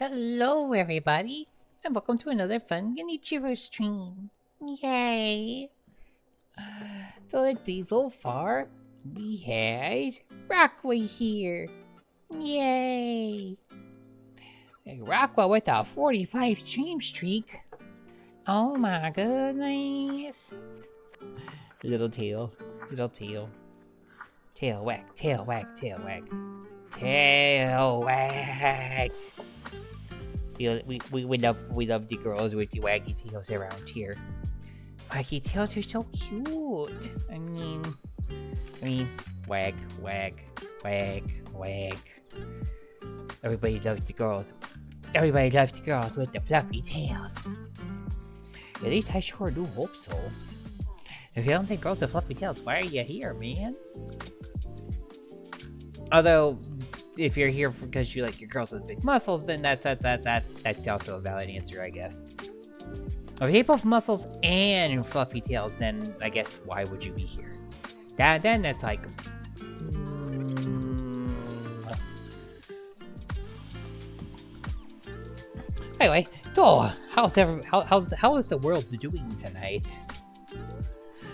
Hello, everybody, and welcome to another fun Genichiro stream. Yay! So, so far, we had Rockway here. Yay! Hey, Rockway with a 45 stream streak. Oh my goodness. Little tail, little tail. Tail whack, tail whack, tail whack. Tail whack. We love the girls with the waggy tails around here. Waggy tails are so cute. I mean, wag, wag, wag, wag. Everybody loves the girls. Everybody loves the girls with the fluffy tails. At least I sure do hope so. If you don't think girls with fluffy tails, why are you here, man? Although, if you're here because you like your girls with big muscles, then that's also a valid answer, I guess. If you have muscles and fluffy tails, then I guess why would you be here? Then that's like. Anyway, so how is the world doing tonight?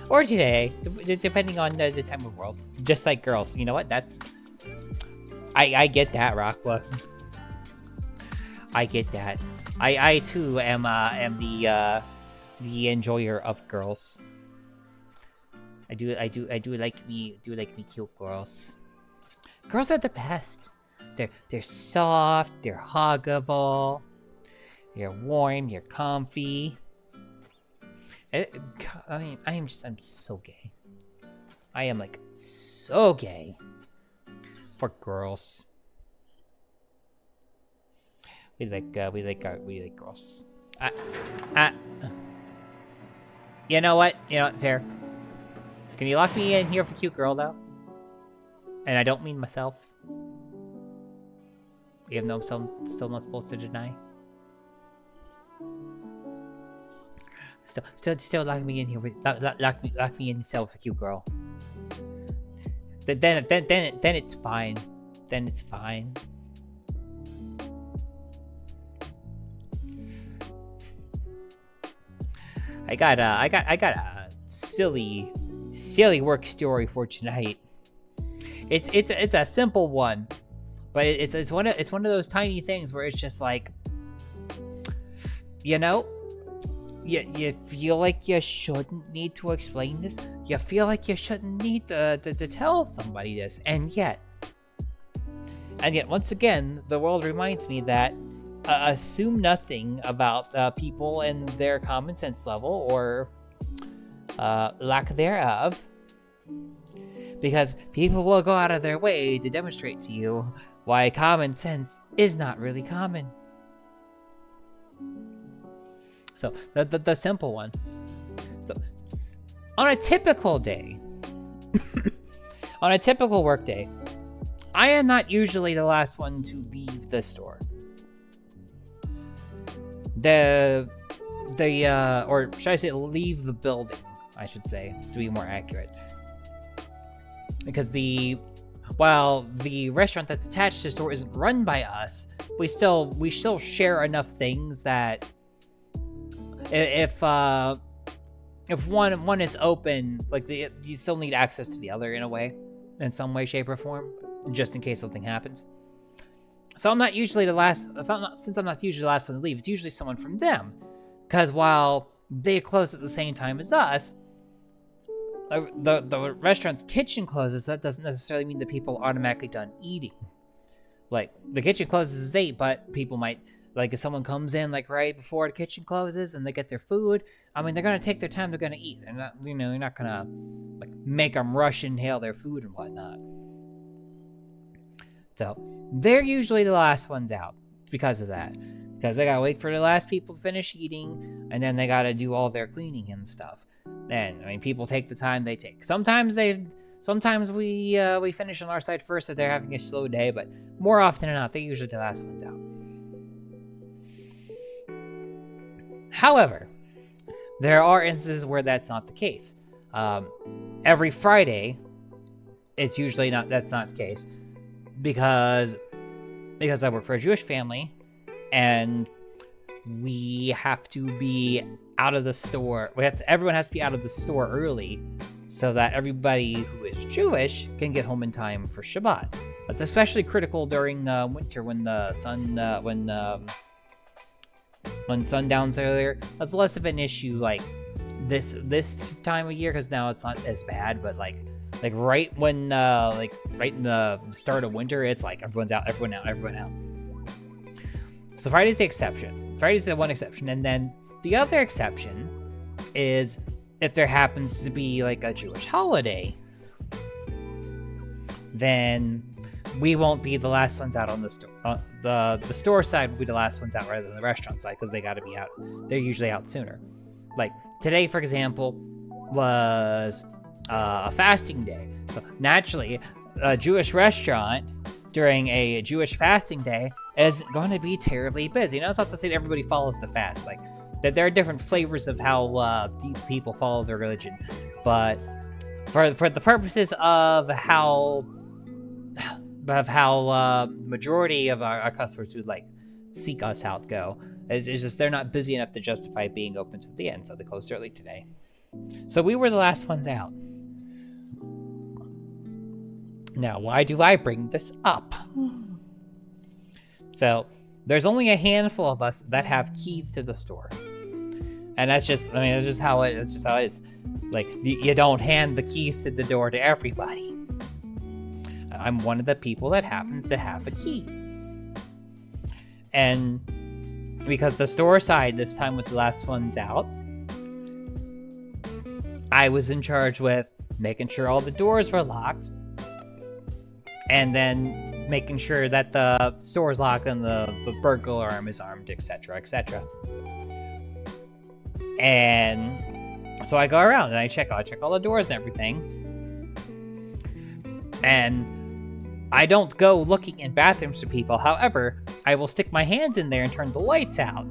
Or today, depending on the time of world. Just like girls, you know what? I get that, Rockwa. I get that. I too am the enjoyer of girls. I do like me cute girls. Girls are the best. They're soft, they're huggable, you're warm, you're comfy. I'm so gay. I am like so gay. For girls, we like girls. You know what? Fair. Can you lock me in here for cute girl though? And I don't mean myself. Even though I'm still not supposed to deny. Still lock me in here. Lock me in yourself for cute girl. Then it's fine. Then it's fine. I got a silly work story for tonight. It's a simple one, but it's one of those tiny things where it's just like, you feel like you shouldn't need to explain this. You feel like you shouldn't need to tell somebody this. And yet, once again, the world reminds me that assume nothing about people and their common sense level or lack thereof. Because people will go out of their way to demonstrate to you why common sense is not really common. So, the simple one. So, on a typical day, on a typical work day, I am not usually the last one to leave the store. Or should I say leave the building, I should say, to be more accurate. Because while the restaurant that's attached to the store isn't run by us, we still share enough things that if one is open, like you still need access to the other in a way, in some way, shape, or form, just in case something happens. So I'm not usually the last. Since I'm not usually the last one to leave, it's usually someone from them, because while they close at the same time as us, the restaurant's kitchen closes. That doesn't necessarily mean that people are automatically done eating. Like the kitchen closes at 8, but people might. Like, if someone comes in, like, right before the kitchen closes and they get their food, I mean, they're going to take their time, they're going to eat. They're not, you're not going to, like, make them rush inhale their food and whatnot. So, they're usually the last ones out because of that. Because they got to wait for the last people to finish eating, and then they got to do all their cleaning and stuff. And, I mean, people take the time they take. Sometimes we finish on our side first if they're having a slow day, but more often than not, they're usually the last ones out. However, there are instances where that's not the case. Every Friday, it's usually that's not the case because I work for a Jewish family, and we have to be out of the store. Everyone has to be out of the store early, so that everybody who is Jewish can get home in time for Shabbat. That's especially critical during winter when the sun when sundown's earlier. That's less of an issue like this time of year, because now it's not as bad. But like right when right in the start of winter, it's like everyone's out, everyone out. So Friday's the exception. Friday's the one exception, and then the other exception is if there happens to be like a Jewish holiday, then we won't be the last ones out on the store. The store side will be the last ones out rather than the restaurant side, because they got to be out. They're usually out sooner. Like today, for example, was a fasting day. So naturally, a Jewish restaurant during a Jewish fasting day isn't going to be terribly busy. Now, it's not to say that everybody follows the fast. Like that, there are different flavors of how deep people follow their religion, but for the purposes of how majority of our customers who like seek us out go, it's just they're not busy enough to justify being open to the end, so they closed early today. So we were the last ones out. Now, why do I bring this up? So there's only a handful of us that have keys to the store, and that's just how it is. Like you don't hand the keys to the door to everybody. I'm one of the people that happens to have a key. And because the store side this time was the last ones out, I was in charge with making sure all the doors were locked, and then making sure that the store's locked and the burglar alarm is armed, etc., etc. And so I go around and I check all the doors and everything. And I don't go looking in bathrooms for people. However, I will stick my hands in there and turn the lights out.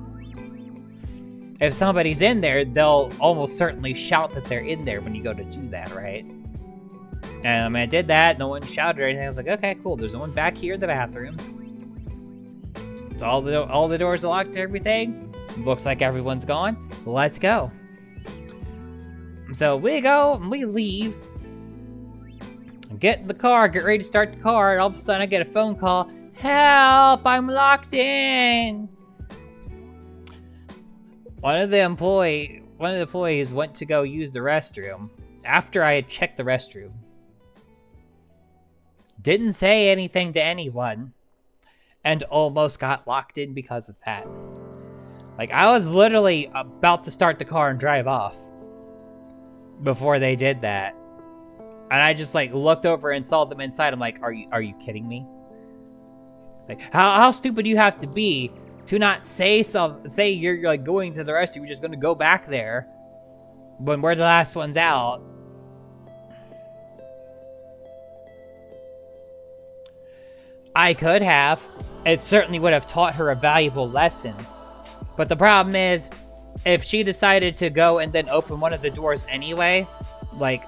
If somebody's in there, they'll almost certainly shout that they're in there when you go to do that, right? And I did that. No one shouted or anything. I was like, okay, cool. There's no one back here in the bathrooms. So all the doors are locked and everything. Looks like everyone's gone. Let's go. So we go and we leave. Get in the car, get ready to start the car, and all of a sudden I get a phone call. Help, I'm locked in. One of the employees went to go use the restroom after I had checked the restroom. Didn't say anything to anyone, and almost got locked in because of that. Like, I was literally about to start the car and drive off before they did that. And I just like looked over and saw them inside. I'm like, are you kidding me? Like, how stupid do you have to be to not say you're like going to the restroom, you're just gonna go back there when we're the last ones out. I could have. It certainly would have taught her a valuable lesson. But the problem is, if she decided to go and then open one of the doors anyway, like,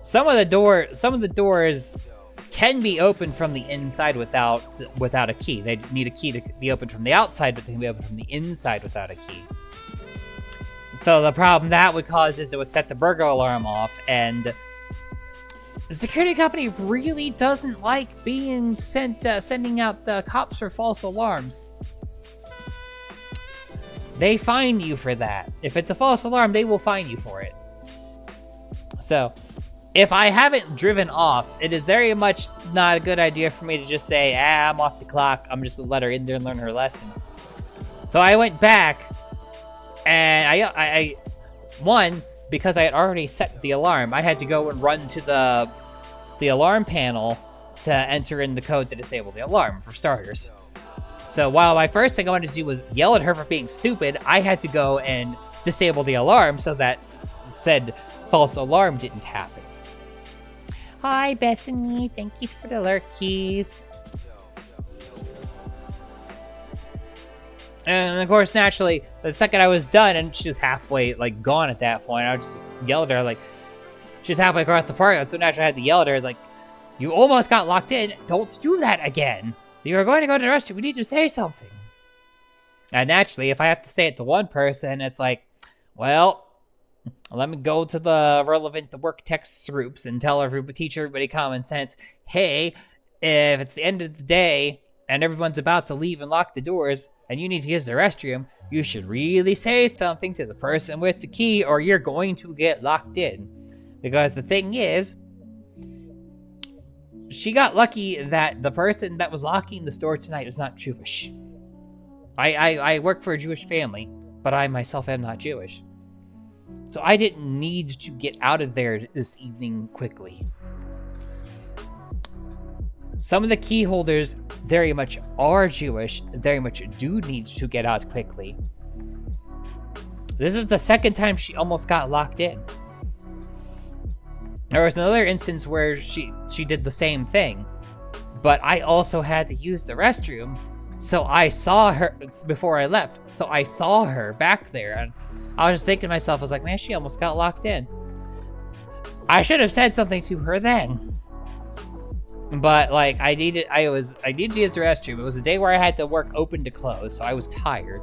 some of the doors can be opened from the inside without a key. They need a key to be opened from the outside, but they can be opened from the inside without a key. So the problem that would cause is it would set the burglar alarm off, and the security company really doesn't like being sending out the cops for false alarms. They fine you for that. If it's a false alarm, they will fine you for it. So, if I haven't driven off, it is very much not a good idea for me to just say, I'm off the clock. I'm just gonna let her in there and learn her lesson. So I went back, and I because I had already set the alarm, I had to go and run to the alarm panel to enter in the code to disable the alarm, for starters. So while my first thing I wanted to do was yell at her for being stupid, I had to go and disable the alarm so that said false alarm didn't happen. Hi, Bethany. Thank you for the lurkies. And of course, naturally, the second I was done and she was halfway like gone at that point, I just yelled at her like she's halfway across the park. So naturally, I had to yell at her like, "You almost got locked in. Don't do that again." you are going to go to the restroom, we need to say something. And naturally, if I have to say it to one person, it's like, well, let me go to the relevant work text groups and teach everybody common sense. Hey, if it's the end of the day and everyone's about to leave and lock the doors and you need to use the restroom, you should really say something to the person with the key or you're going to get locked in. Because the thing is, she got lucky that the person that was locking the store tonight was not Jewish. I work for a Jewish family, but I myself am not Jewish. So I didn't need to get out of there this evening quickly. Some of the key holders very much are Jewish, very much do need to get out quickly. This is the second time she almost got locked in. There was another instance where she did the same thing, but I also had to use the restroom, so I saw her before I left. So I saw her back there, and I was just thinking to myself, I was like, man, she almost got locked in. I should have said something to her then. But like I needed to use the restroom. It was a day where I had to work open to close, so I was tired.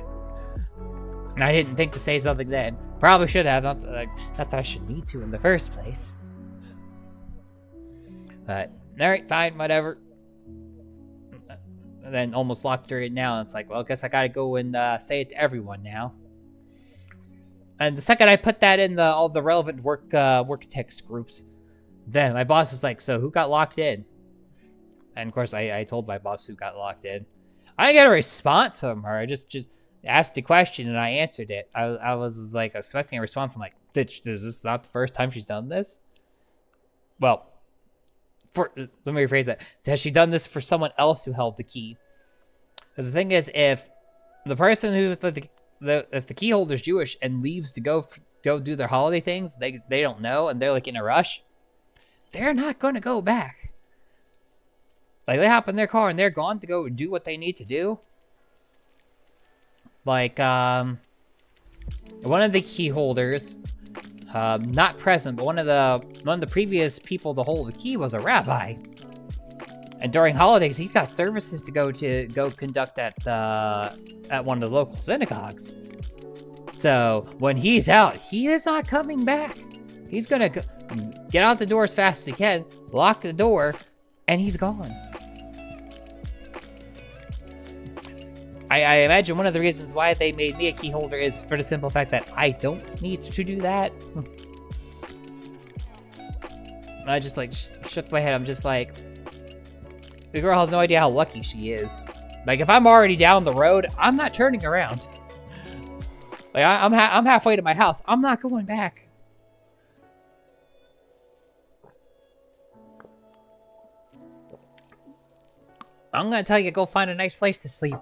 And I didn't think to say something then. Probably should have, not that I should need to in the first place. But alright, fine, whatever. And then almost locked her in now, and it's like, well, I guess I gotta go and say it to everyone now. And the second I put that in all the relevant work text groups, then my boss is like, so who got locked in? And of course, I told my boss who got locked in. I didn't get a response from her. I just asked the question and I answered it. I was like expecting a response. I'm like, is this not the first time she's done this? Well, let me rephrase that. Has she done this for someone else who held the key? Because the thing is, if the person who's if the key holder's Jewish and leaves to go do their holiday things, they don't know and they're like in a rush, they're not going to go back. Like, they hop in their car and they're gone to go do what they need to do. Like, one of the key holders, not present, but one of the previous people to hold the key was a rabbi. And during holidays, he's got services to go conduct at one of the local synagogues. So when he's out, he is not coming back. He's gonna get out the door as fast as he can, lock the door, and he's gone. I imagine one of the reasons why they made me a key holder is for the simple fact that I don't need to do that. I just like shook my head. I'm just like, the girl has no idea how lucky she is. Like, if I'm already down the road, I'm not turning around. Like, I'm halfway to my house. I'm not going back. I'm gonna tell you, go find a nice place to sleep.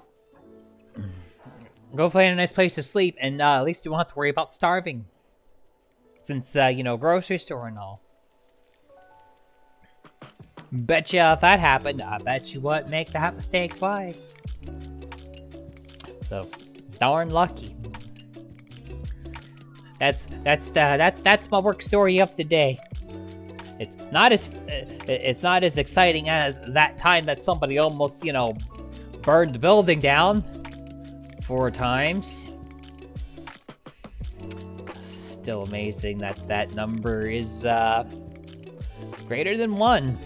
Go find a nice place to sleep, and at least you won't have to worry about starving. Since, grocery store and all. Betcha if that happened, I bet you wouldn't make that mistake twice. So, darn lucky. That's my work story of the day. It's not as exciting as that time that somebody almost, burned the building down 4 times. Still amazing that number is greater than 1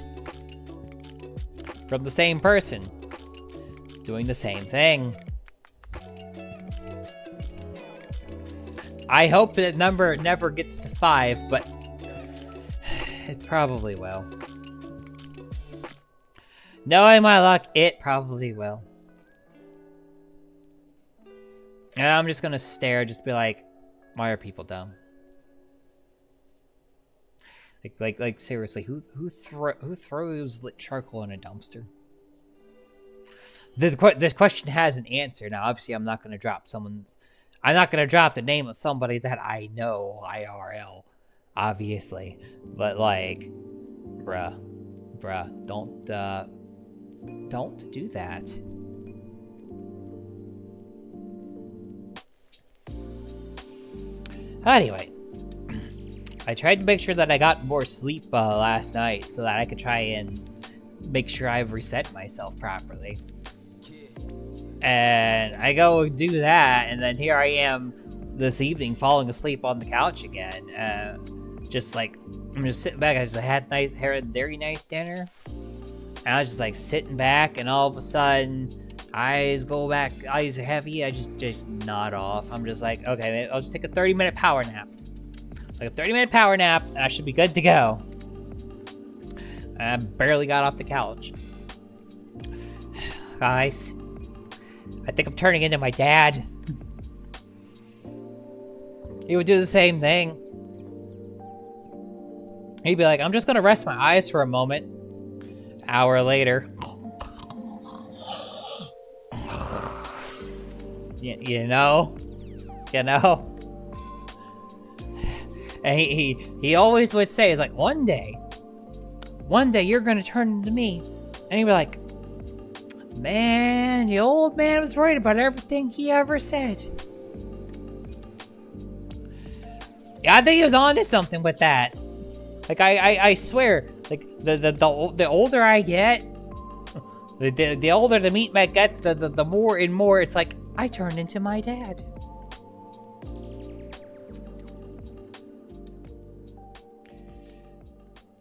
from the same person doing the same thing. I hope that number never gets to 5, but it probably will. Knowing my luck, it probably will. And I'm just gonna stare, just be like, why are people dumb? Like seriously, who throws lit charcoal in a dumpster? This question has an answer. Now, obviously, I'm not gonna drop the name of somebody that I know IRL, obviously. But like, bruh, don't do that. Anyway, I tried to make sure that I got more sleep last night so that I could try and make sure I've reset myself properly. And I go do that, and then here I am this evening falling asleep on the couch again. Just like, I'm just sitting back. I just had a very nice dinner. And I was just like sitting back, and all of a sudden, eyes go back, eyes are heavy. I just nod off. I'm just like, okay, I'll just take a 30-minute power nap. Like a 30-minute power nap, and I should be good to go. And I barely got off the couch. Guys, I think I'm turning into my dad. He would do the same thing. He'd be like, I'm just gonna rest my eyes for a moment. Hour later. You know? And he always would say, it's like, one day you're gonna turn into me. And he'd be like, man, the old man was right about everything he ever said. Yeah, I think he was onto something with that. Like, I swear, like, the older I get, the older the meat mech gets, the more and more it's like, I turned into my dad.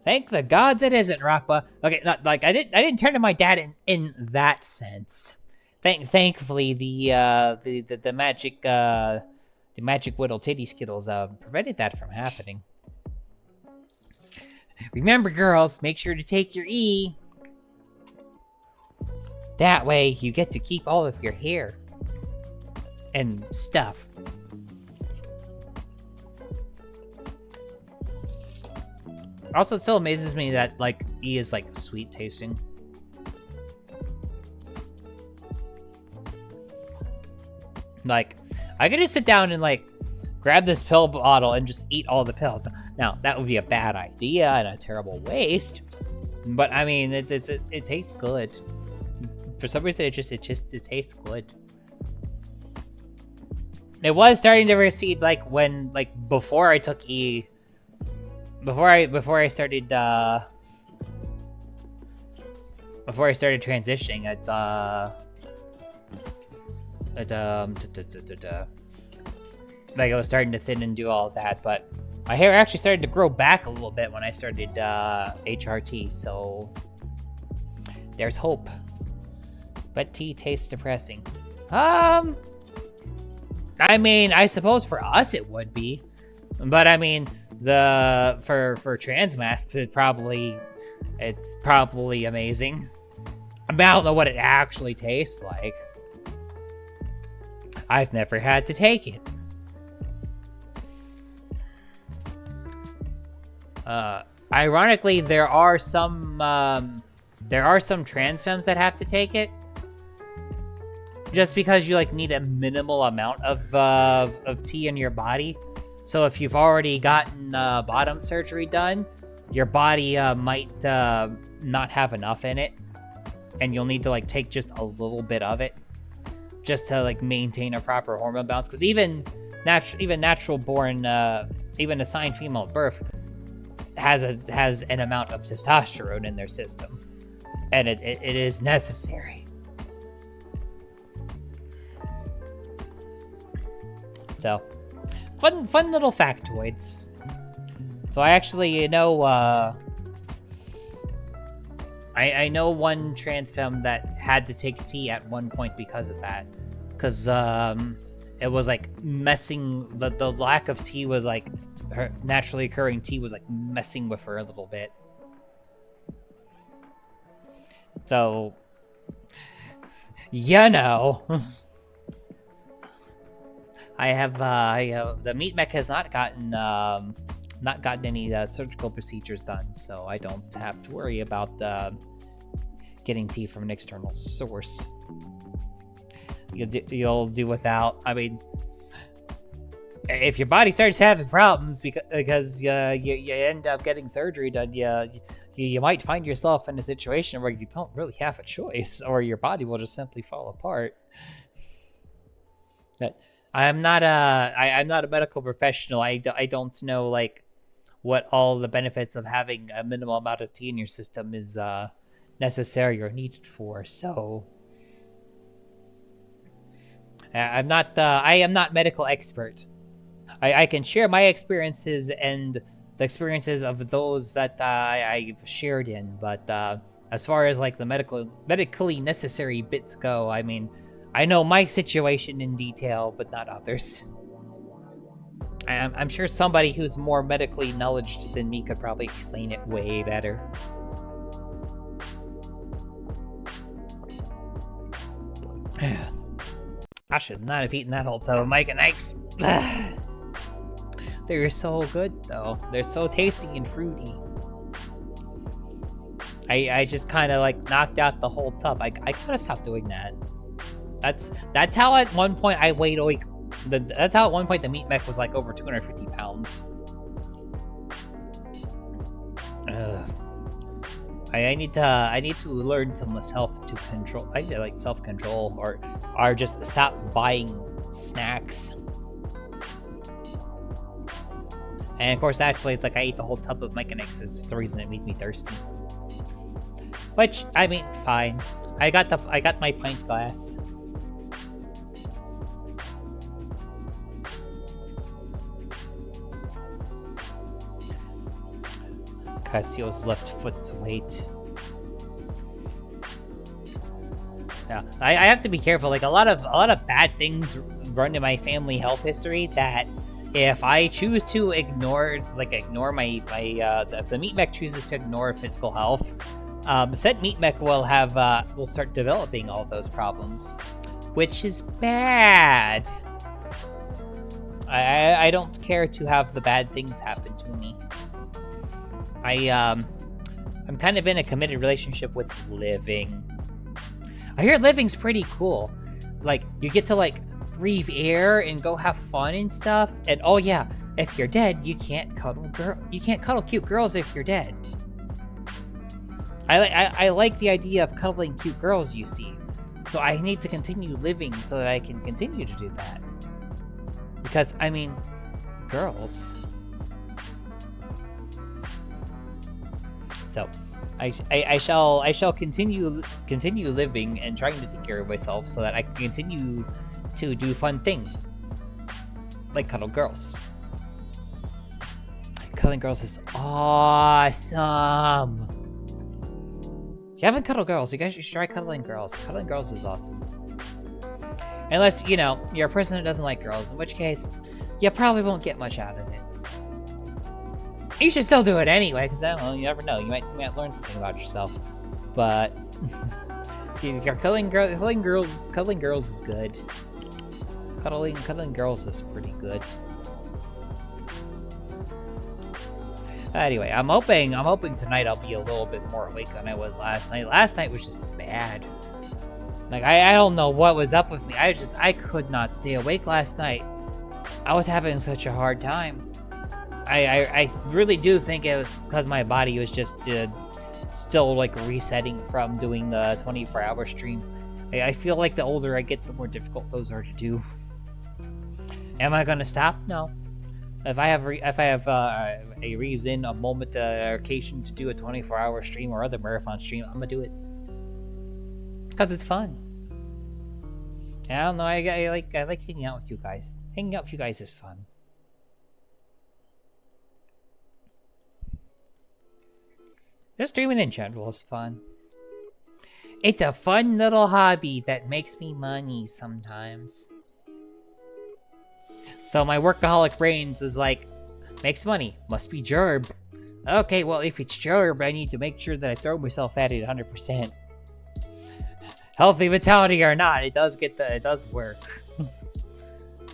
Thank the gods it isn't, Rockba. Okay, not, like I didn't turn to my dad in that sense. Thankfully the magic whittle titty skittles prevented that from happening. Remember, girls, make sure to take your E. That way you get to keep all of your hair and stuff. Also, it still amazes me that, like, E is, like, sweet tasting. Like, I could just sit down and, like, grab this pill bottle and just eat all the pills. Now, that would be a bad idea and a terrible waste. But, I mean, it tastes good. For some reason, it tastes good. It was starting to recede, like, when, like, before I took E... Before I started transitioning like I was starting to thin and do all of that, but my hair actually started to grow back a little bit when I started HRT, so there's hope. But tea tastes depressing. I mean, I suppose for us it would be, but I mean, for trans masks, it's probably amazing. I mean, I don't know what it actually tastes like. I've never had to take it. Ironically, there are some trans femmes that have to take it, just because you like need a minimal amount of tea in your body. So if you've already gotten bottom surgery done, your body might not have enough in it, and you'll need to like take just a little bit of it, just to like maintain a proper hormone balance. Because even natural born, even assigned female at birth, has an amount of testosterone in their system, and it is necessary. So. Fun little factoids. So I actually, I know one trans femme that had to take tea at one point because of that. Because it was like messing, the lack of tea was like, her naturally occurring tea was like messing with her a little bit. So, I have the meat mech has not gotten any surgical procedures done, so I don't have to worry about getting tea from an external source. You'll do without. I mean, if your body starts having problems because you end up getting surgery done, you might find yourself in a situation where you don't really have a choice, or your body will just simply fall apart. But I'm not a medical professional. I don't know like what all the benefits of having a minimal amount of tea in your system is necessary or needed for. So I am not medical expert. I can share my experiences and the experiences of those that I've shared in, but as far as like the medically necessary bits go, I mean, I know my situation in detail, but not others. I'm sure somebody who's more medically knowledgeable than me could probably explain it way better. I should not have eaten that whole tub of Mike and Ike's. They're so good, though. They're so tasty and fruity. I just kind of like knocked out the whole tub. I gotta stop doing that. That's how at one point I weighed like that's how at one point the meat mech was like over 250 pounds. I need to learn some self-control. I need like self-control or just stop buying snacks. And of course, actually, it's like I ate the whole tub of Mechanics. It's the reason it made me thirsty. Which, I mean, fine. I got my pint glass. Cassio's left foot's weight. Yeah, I have to be careful. Like a lot of bad things run in my family health history that if I choose to ignore my if the meat mech chooses to ignore physical health, said meat mech will start developing all those problems, which is bad. I don't care to have the bad things happen to me. I'm kind of in a committed relationship with living. I hear living's pretty cool. Like you get to like breathe air and go have fun and stuff. And oh yeah, if you're dead, you can't cuddle cute girls if you're dead. I like the idea of cuddling cute girls, you see. So I need to continue living so that I can continue to do that. Because I mean, girls. So I shall continue living and trying to take care of myself so that I can continue to do fun things. Like cuddle girls. Cuddling girls is awesome. If you haven't cuddled girls, you guys should try cuddling girls. Cuddling girls is awesome. Unless, you know, you're a person who doesn't like girls, in which case, you probably won't get much out of it. You should still do it anyway, because I don't know, you never know. You might learn something about yourself. But cuddling girls is good. Cuddling girls is pretty good. Anyway, I'm hoping tonight I'll be a little bit more awake than I was last night. Last night was just bad. Like I don't know what was up with me. I could not stay awake last night. I was having such a hard time. I really do think it was because my body was just still like resetting from doing the 24-hour stream. I feel like the older I get, the more difficult those are to do. Am I gonna stop? No. If I have a reason, a moment, occasion to do a 24-hour stream or other marathon stream, I'm gonna do it because it's fun. I don't know. I like hanging out with you guys. Hanging out with you guys is fun. Just streaming in general is fun. It's a fun little hobby that makes me money sometimes. So my workaholic brains is like, makes money, must be gerb. Okay, well if it's gerb, I need to make sure that I throw myself at it 100%. Healthy vitality or not, it does work.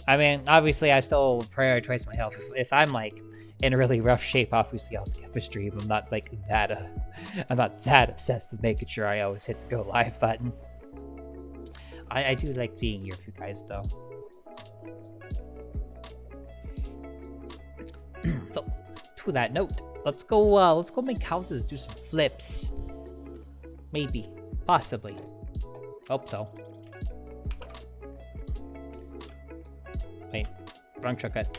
I mean, obviously I still prioritize my health. If I'm like in a really rough shape, obviously I'll skip a stream. I'm not like that. I'm not that obsessed with making sure I always hit the go live button. I do like being here with you guys though. So, to that note, let's go make houses, do some flips. Maybe, possibly. Hope so. Wait, wrong shortcut.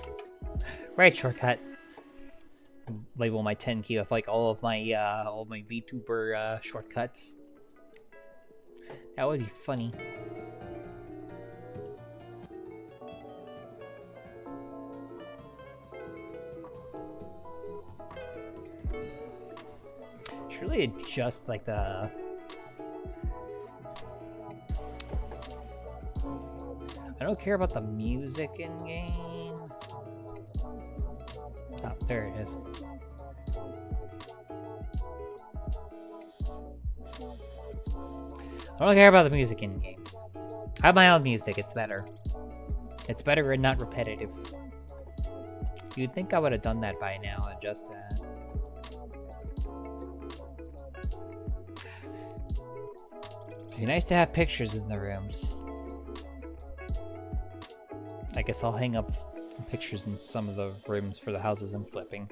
Right shortcut. Label my 10 key with like all my VTuber shortcuts. That would be funny. should really adjust like the... I don't care about the music in game. Oh, there it is. I don't care about the music in game. I have my own music, it's better. It's better and not repetitive. You'd think I would have done that by now, adjust that. It'd be nice to have pictures in the rooms. I guess I'll hang up pictures in some of the rooms for the houses I'm flipping.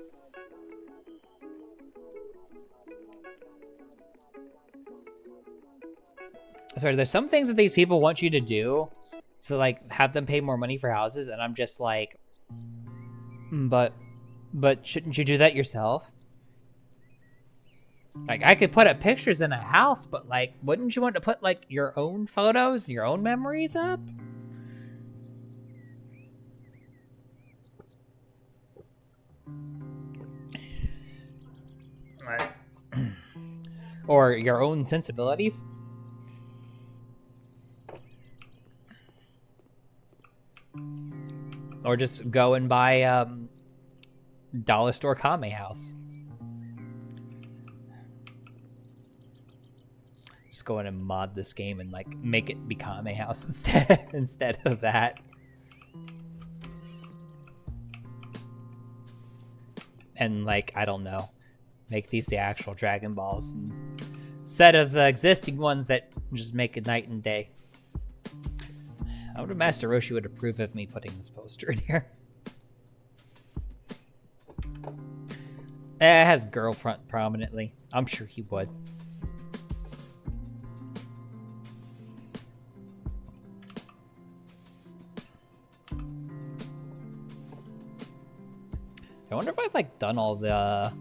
Sorry, there's some things that these people want you to do to like have them pay more money for houses, and I'm just like, but shouldn't you do that yourself? Like, I could put up pictures in a house, but like, wouldn't you want to put like your own photos, your own memories up? Or your own sensibilities? Or just go and buy dollar store Kame house. Just go in and mod this game and like make it be Kame house instead of that. And like, I don't know, make these the actual Dragon Balls instead of the existing ones that just make it night and day. I wonder if Master Roshi would approve of me putting this poster in here. It has girl front prominently. I'm sure he would. I wonder if I've like done all the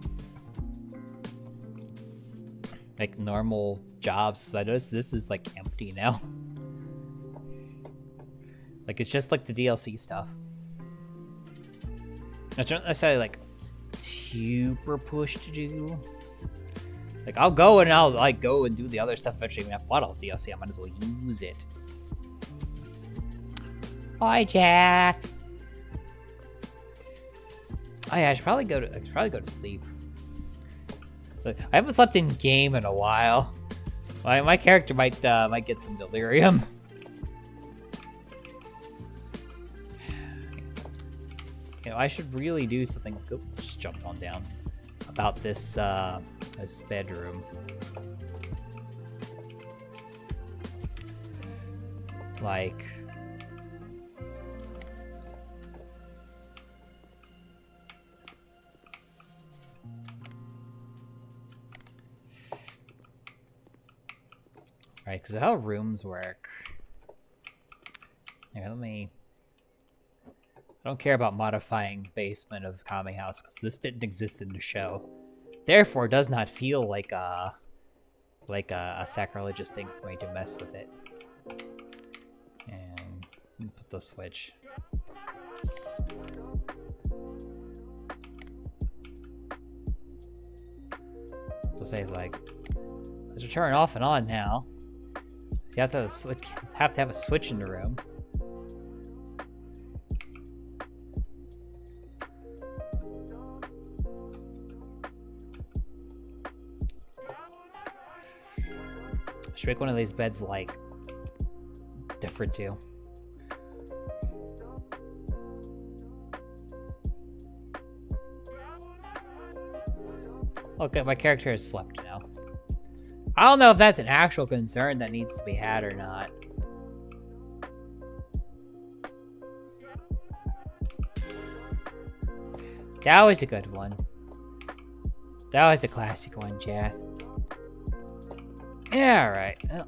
like normal jobs. I noticed this is like empty now. Like, it's just like the DLC stuff. It's not necessarily like super push to do. Like, I'll go and I'll like go and do the other stuff eventually. I mean, I've bought all the DLC, I might as well use it. Hi, Jeff. Oh yeah, I should probably go to sleep. But I haven't slept in game in a while. My character might get some delirium. You know, I should really do something. Oop, just jumped on down about this bedroom. Like, right? Because how rooms work. Here, let me. I don't care about modifying basement of Kame House because this didn't exist in the show. Therefore, it does not feel like a sacrilegious thing for me to mess with it. And put the switch. So say like, let's turn off and on now. You have to have a switch in the room. Should make one of these beds like different too. Okay, my character has slept now. I don't know if that's an actual concern that needs to be had or not. That was a good one. That was a classic one, Jath. Yeah, alright. Well,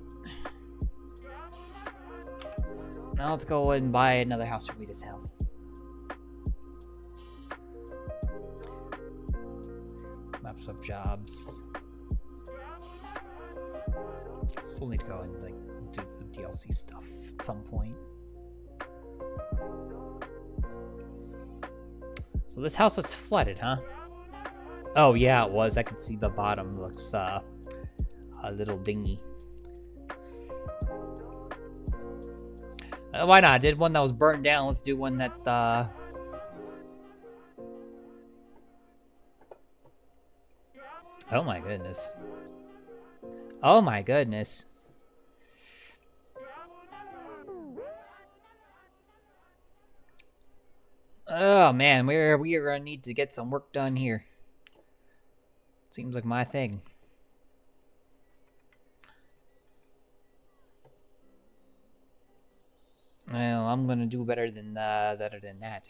now let's go and buy another house for me to sell. Maps of jobs. Still need to go and like do the DLC stuff at some point. So this house was flooded, huh? Oh yeah, it was. I could see the bottom looks a little dingy. Why not? I did one that was burnt down. Let's do one that Oh my goodness. Oh my goodness. Oh man, we are gonna need to get some work done here. Seems like my thing. Well, I'm gonna do better than that.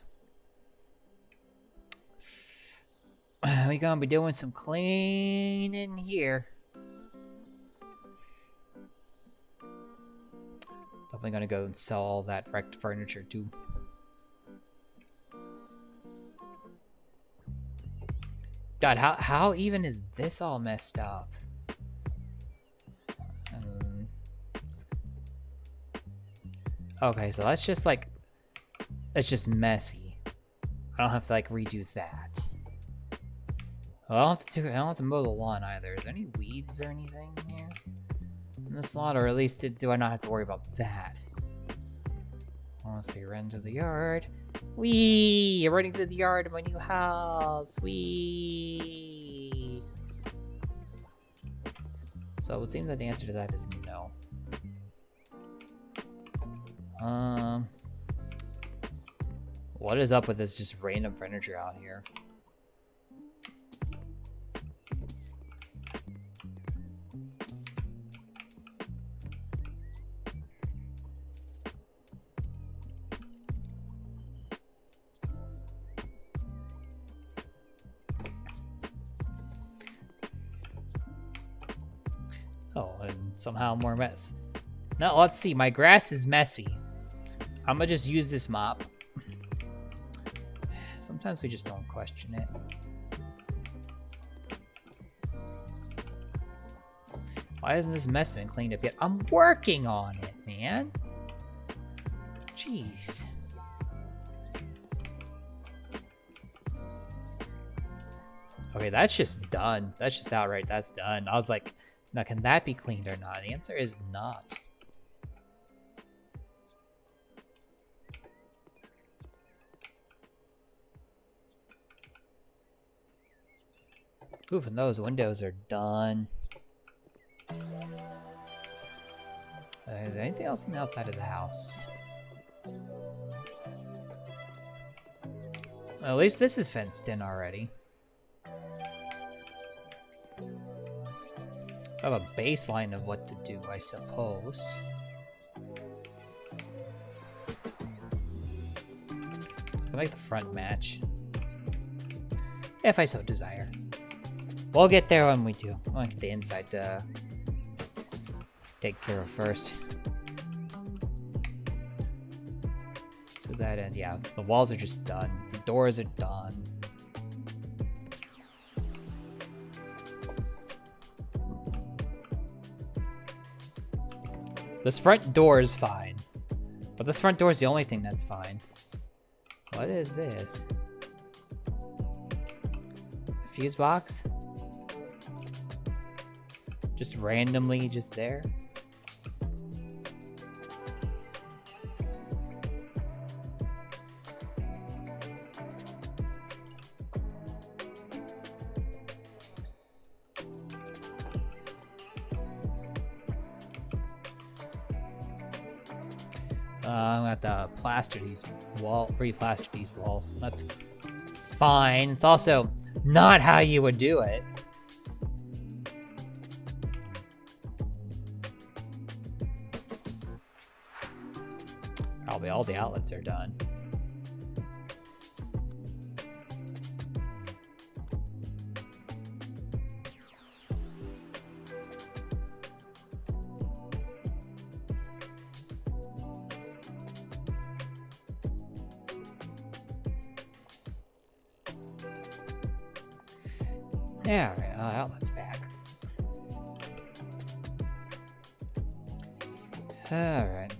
We gonna be doing some cleaning here. Definitely gonna go and sell all that wrecked furniture too. God, how even is this all messed up? Okay, so that's just like, it's just messy. I don't have to like redo that. Well, I don't have to mow the lawn either. Is there any weeds or anything here in this lot, or at least do I not have to worry about that? Oh, so you ran to the yard. Wee! You're running through the yard of my new house. Wee! So it would seem that the answer to that is no. What is up with this just random furniture out here? Oh, and somehow more mess. Now, let's see. My grass is messy. I'm gonna just use this mop. Sometimes we just don't question it. Why hasn't this mess been cleaned up yet? I'm working on it, man. Jeez. Okay, that's just done. That's just outright, that's done. I was like, now can that be cleaned or not? The answer is not. Oof, and those windows are done. Is there anything else on the outside of the house? Well, at least this is fenced in already. I have a baseline of what to do, I suppose. I'll make the front match. If I so desire. We'll get there when we do. I'll get the inside to take care of first. To that end, yeah, the walls are just done. The doors are done. This front door is fine. But this front door is the only thing that's fine. What is this? A fuse box? Just randomly just there? I'm gonna have to plaster these re-plaster these walls. That's fine. It's also not how you would do it. Probably all the outlets are done. Yeah, right. Outlet's back. All right.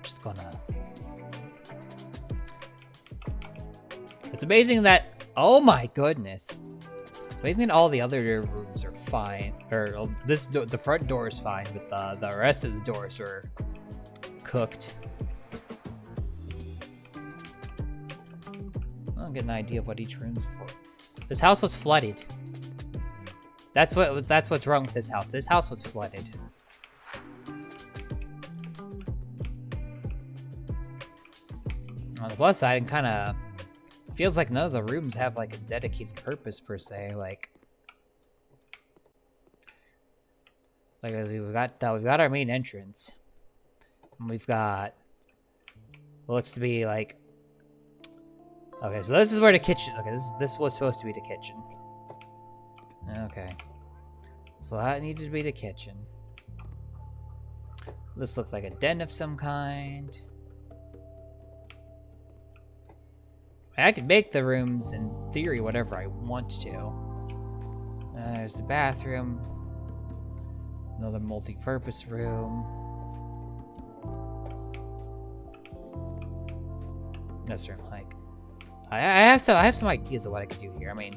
Just gonna It's amazing that, oh my goodness. It's amazing that all the other rooms are fine. Or the front door is fine, but the rest of the doors are cooked. I'll get an idea of what each room's for. This house was flooded. That's what's wrong with this house. This house was flooded. On the plus side, it kind of feels like none of the rooms have like a dedicated purpose per se. Like we've got our main entrance, and we've got what looks to be like. Okay, so this is where the kitchen. Okay, this was supposed to be the kitchen. Okay, so that needed to be the kitchen. This looks like a den of some kind. I could make the rooms, in theory, whatever I want to. There's the bathroom. Another multi-purpose room. This room, like... I have some ideas of what I could do here. I mean...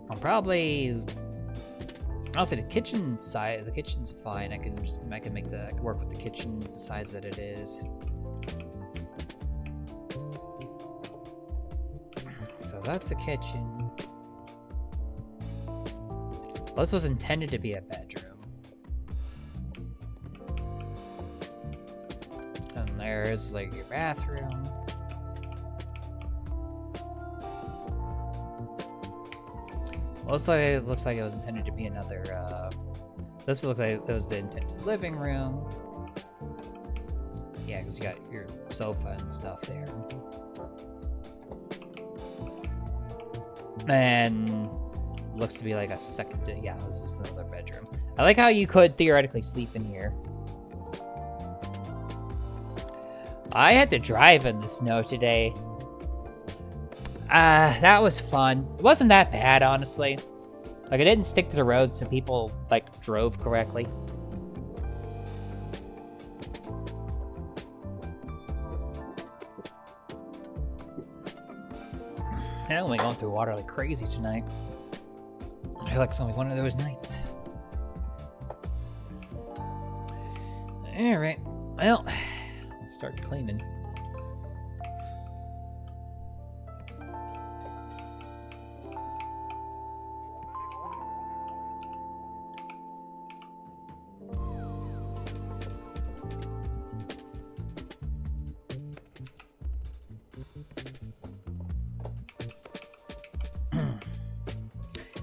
I'll probably... Honestly, the kitchen side, the kitchen's fine. I can work with the kitchen the size that it is. So that's the kitchen. Well, this was intended to be a bedroom. And there's like your bathroom. Looks like it was intended to be another, this looks like it was the intended living room. Yeah, because you got your sofa and stuff there. And looks to be like a second, yeah, this is another bedroom. I like how you could theoretically sleep in here. I had to drive in the snow today. That was fun. It wasn't that bad, honestly. Like, I didn't stick to the road, so people, like, drove correctly. I'm only going through water like crazy tonight. I feel like it's only one of those nights. Alright, well, let's start cleaning.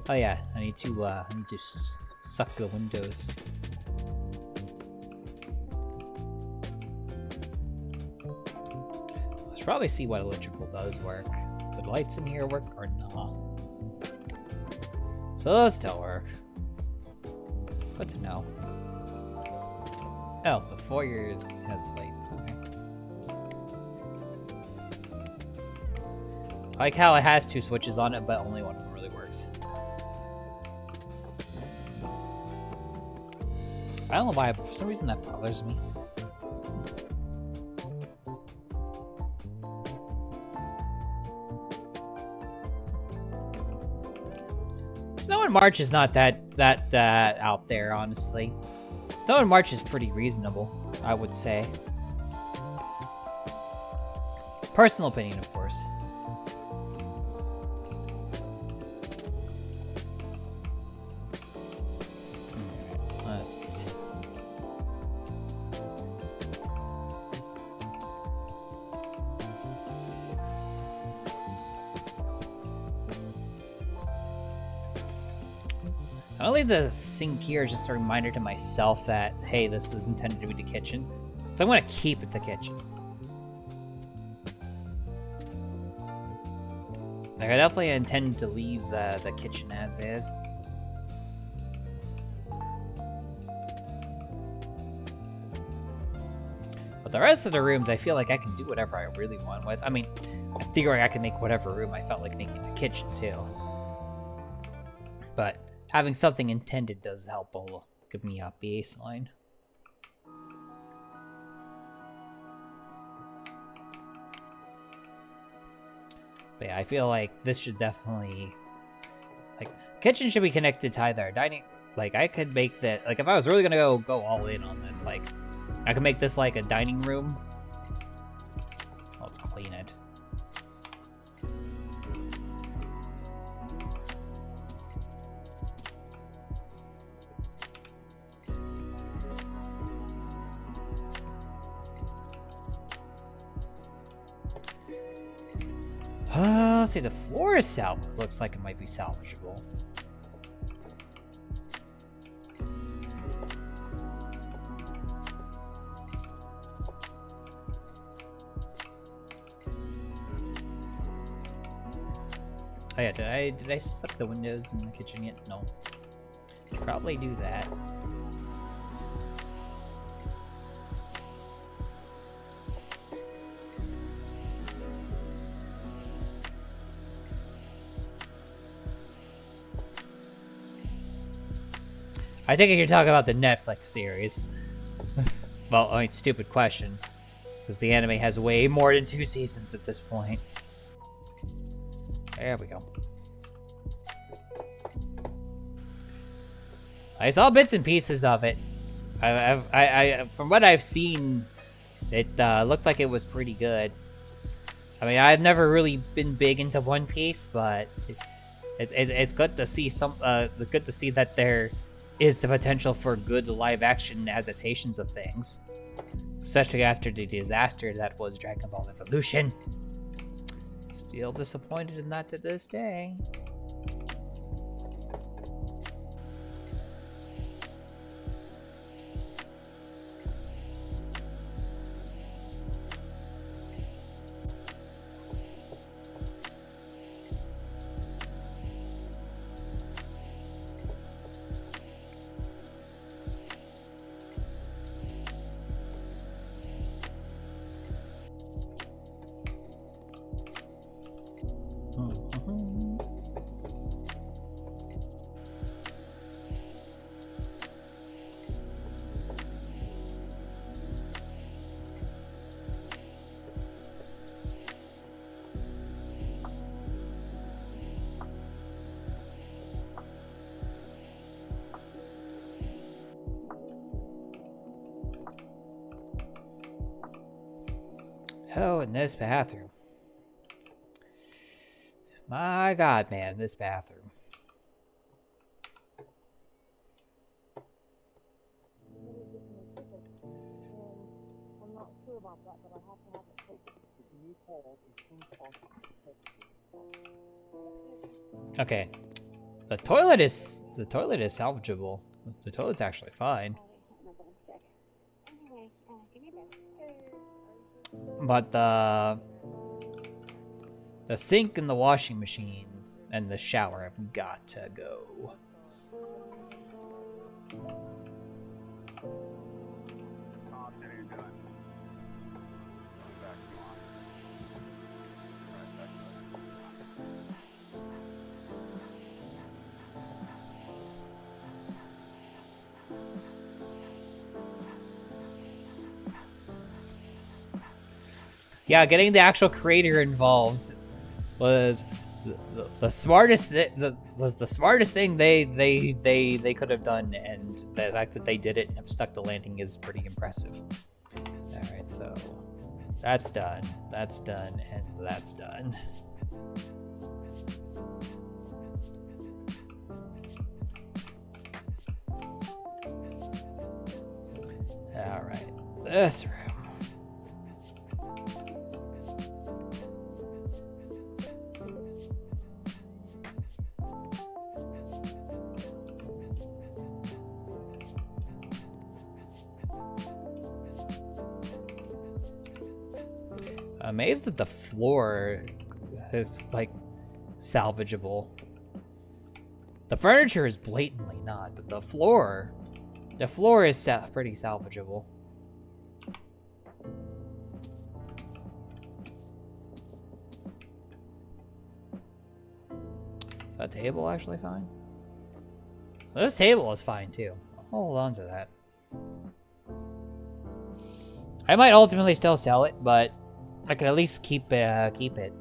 Oh yeah, I need to suck the windows. Let's probably see what electrical does work. Do the lights in here work or not? So those don't work. Good to know. Oh, the foyer has lights. Okay. I like how it has two switches on it, but only one of them really works. I don't know why, but for some reason that bothers me. Snow in March is not that out there, honestly. Snow in March is pretty reasonable, I would say. Personal opinion, of course. Let's... I'll leave the sink here as just a reminder to myself that, hey, this is intended to be the kitchen. So I'm going to keep it the kitchen. Like, I definitely intend to leave the kitchen as is. But the rest of the rooms, I feel like I can do whatever I really want with. I mean, in theory, I can make whatever room I felt like making the kitchen, too. But having something intended does help give me a baseline. But yeah, I feel like this should definitely... Like, kitchen should be connected to either dining... Like, I could make that... Like, if I was really gonna go all in on this, like... I could make this, like, a dining room. Let's clean it. Let's see, the floor is looks like it might be salvageable. Oh yeah, did I suck the windows in the kitchen yet? No. Should probably do that. I think you're talking about the Netflix series. Well, I mean, stupid question. Because the anime has way more than 2 seasons at this point. There we go. I saw bits and pieces of it. From what I've seen, it looked like it was pretty good. I mean, I've never really been big into One Piece, but it's good to see good to see that there is the potential for good live-action adaptations of things, especially after the disaster that was Dragon Ball Evolution. Still disappointed in that to this day. Oh, in this bathroom. My God, man, this bathroom. Okay. The toilet is salvageable. The toilet's actually fine. But the sink and the washing machine and the shower have got to go. Yeah, getting the actual creator involved was the smartest thing they could have done, and the fact that they did it and have stuck the landing is pretty impressive. All right, so that's done, and that's done. All right, this room. Amazed that the floor is like salvageable. The furniture is blatantly not, but the floor is pretty salvageable. Is that table actually fine? This table is fine too. I'll hold on to that. I might ultimately still sell it, but I can at least keep it.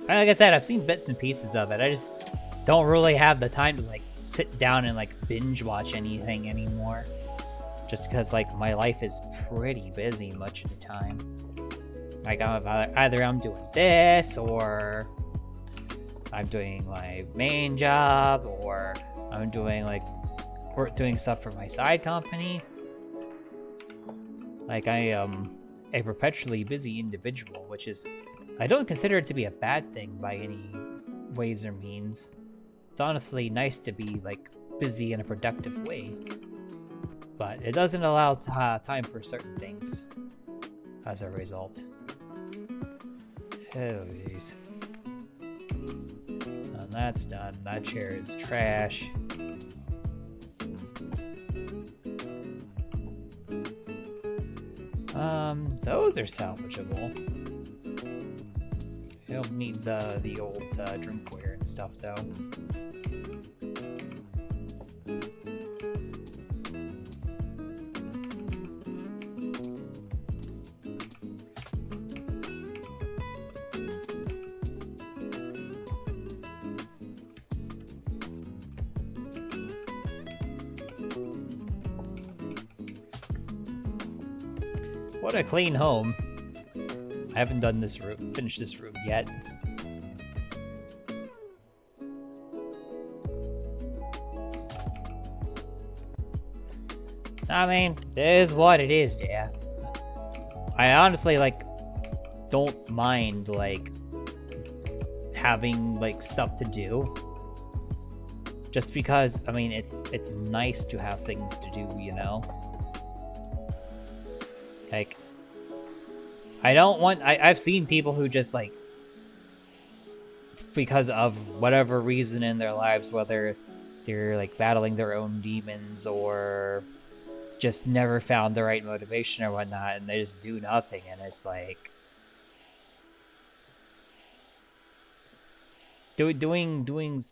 Like I said, I've seen bits and pieces of it. I just don't really have the time to like sit down and like binge watch anything anymore. Just because like my life is pretty busy much of the time. Like either I'm doing this, or I'm doing my main job, or I'm doing like doing stuff for my side company. Like I am a perpetually busy individual, which is, I don't consider it to be a bad thing by any ways or means. It's honestly nice to be like busy in a productive way, but it doesn't allow time for certain things as a result. Oh, jeez. So that's done. That chair is trash. Those are salvageable. I don't need the old drinkware and stuff though. What a clean home. I haven't done this room, finished this room yet. I mean, it is what it is, Jeff. I honestly, like, don't mind, like, having, like, stuff to do. Just because, I mean, it's nice to have things to do, you know? Like, I don't want, I've seen people who just, like, because of whatever reason in their lives, whether they're, like, battling their own demons or just never found the right motivation or whatnot, and they just do nothing, and it's like,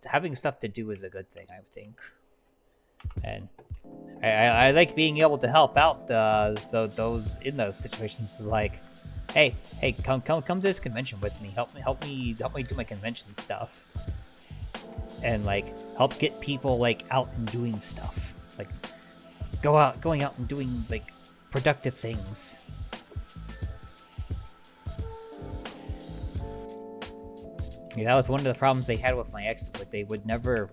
having stuff to do is a good thing, I think. And I like being able to help out those in those situations. Is like, hey, come to this convention with me. Help me do my convention stuff, and like help get people like out and doing stuff. Like going out and doing like productive things. Yeah, that was one of the problems they had with my exes. Like, they would never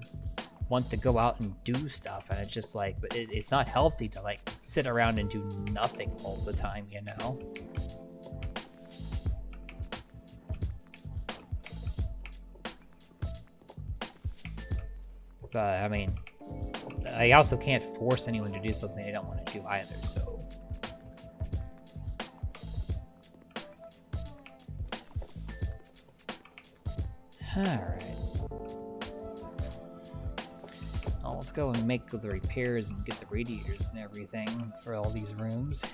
want to go out and do stuff, and it's just like, but it's not healthy to like sit around and do nothing all the time, you know? But I mean, I also can't force anyone to do something they don't want to do either, so. Alright. Oh, let's go and make the repairs and get the radiators and everything for all these rooms.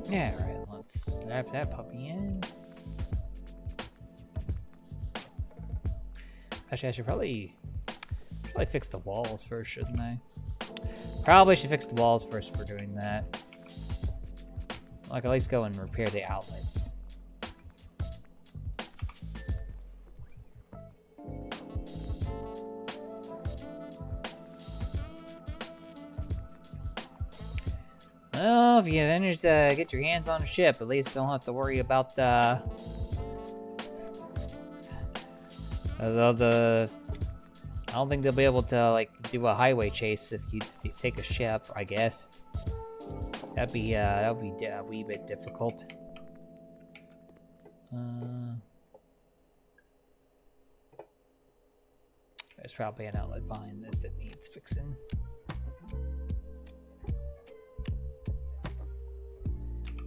Yeah, right, let's wrap that puppy in. Actually, I should probably fix the walls first, shouldn't I? Probably should fix the walls first for doing that. Like, at least go and repair the outlets. Well, if you manage to get your hands on a ship, at least don't have to worry about the I don't think they'll be able to like do a highway chase if you take a ship, I guess. That'd be a wee bit difficult. There's probably an outlet behind this that needs fixing.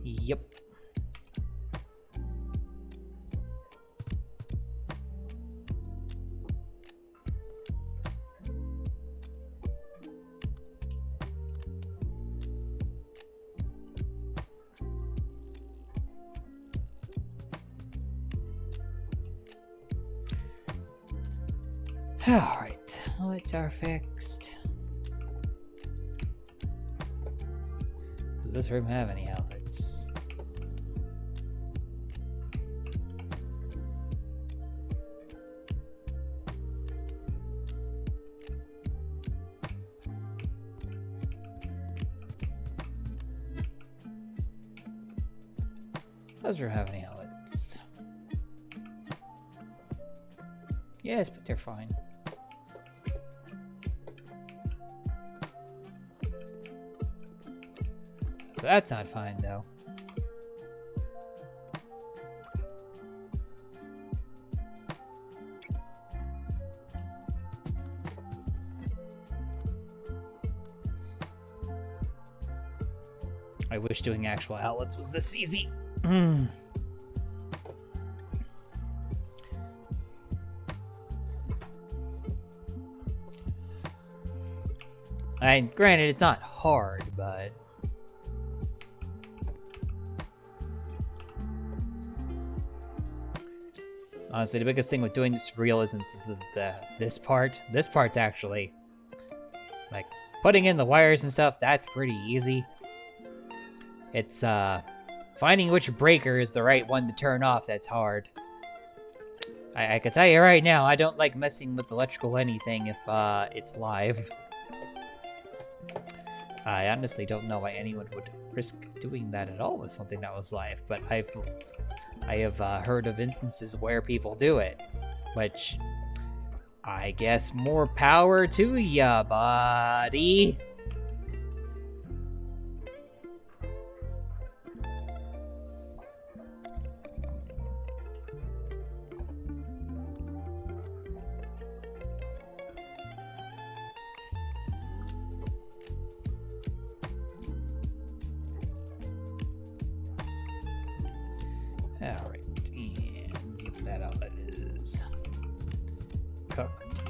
Yep. Alright, lights are fixed. Does this room have any outlets? Does room have any outlets? Yes, but they're fine. That's not fine, though. I wish doing actual outlets was this easy. And granted, it's not hard, but honestly, the biggest thing with doing this for real isn't this part. This part's actually, like, putting in the wires and stuff, that's pretty easy. It's, finding which breaker is the right one to turn off that's hard. I can tell you right now, I don't like messing with electrical anything if, it's live. I honestly don't know why anyone would risk doing that at all with something that was live, but I have heard of instances where people do it, which I guess more power to ya, buddy. Alright, and get that outlet is cooked.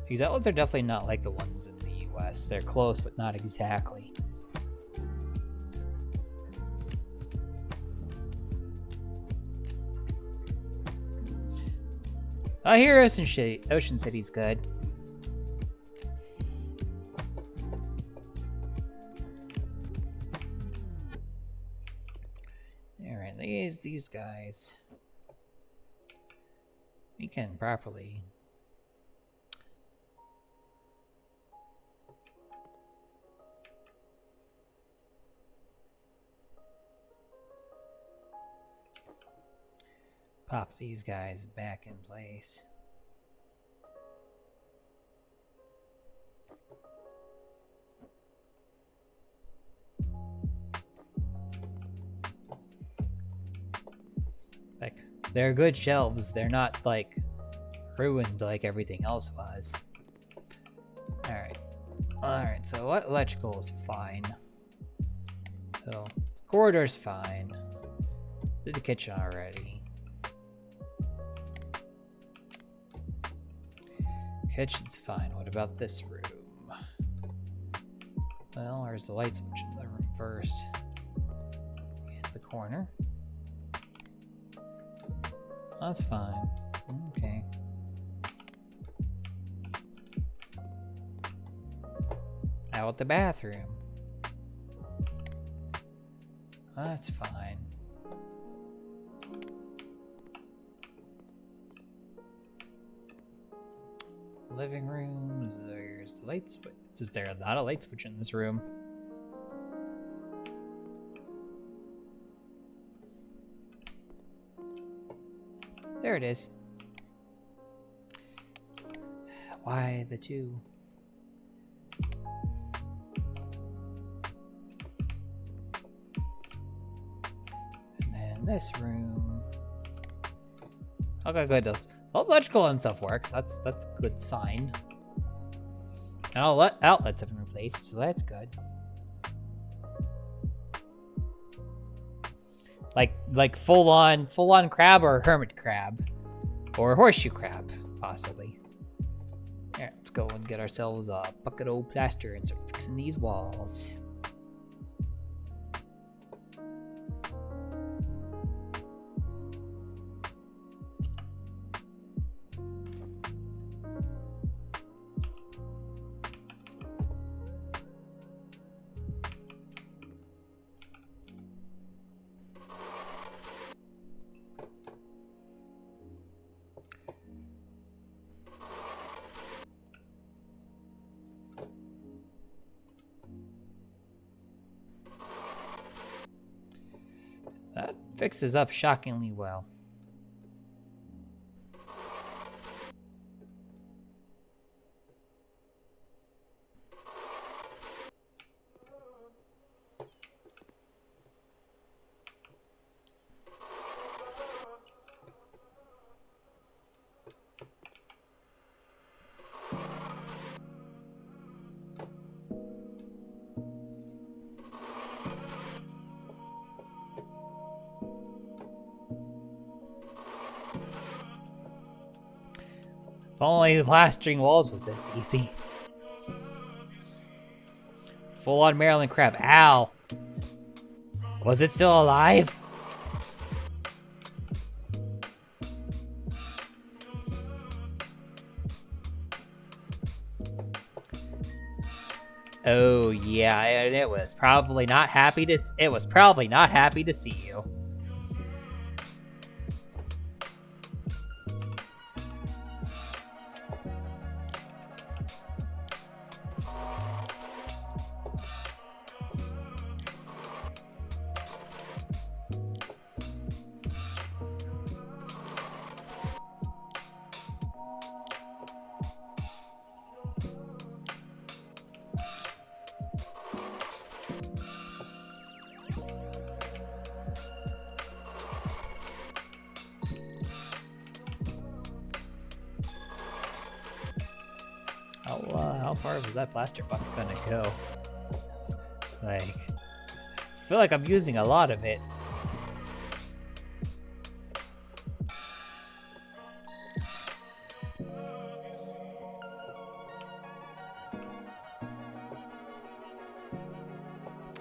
These outlets are definitely not like the ones in the US. They're close, but not exactly. I hear Ocean City's good. Alright, these guys. We can properly pop these guys back in place. Like, they're good shelves. They're not, like, ruined like everything else was. Alright. Alright, so what electrical is fine. So, corridor's fine. Did the kitchen already. Kitchen's fine. What about this room? Well, where's the light switch in the room first? Hit the corner. That's fine. Okay. How about the bathroom? That's fine. Living room, there's the light switch. Is there not a light switch in this room? There it is. Why the two? And then this room. Okay, good. All electrical and stuff works. That's a good sign. And all outlets have been replaced, so that's good. Like full on crab or hermit crab or horseshoe crab. Possibly. Alright, let's go and get ourselves a bucket of plaster and start fixing these walls. That fixes up shockingly well. If only plastering walls was this easy. Full-on Maryland crab. Ow! Was it still alive? Oh yeah, and it was probably not happy to. It was probably not happy to see you. How far was that plaster bucket gonna go? Like, I feel like I'm using a lot of it.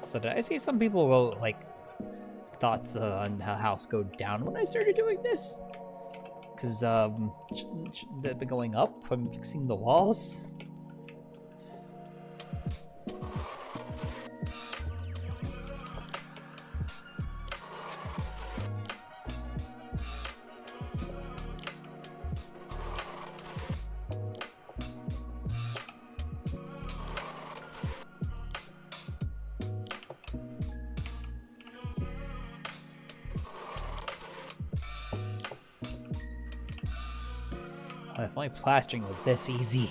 So did I see some people wrote like thoughts on how house go down when I started doing this? Because shouldn't that be going up? I'm fixing the walls. If only plastering was this easy.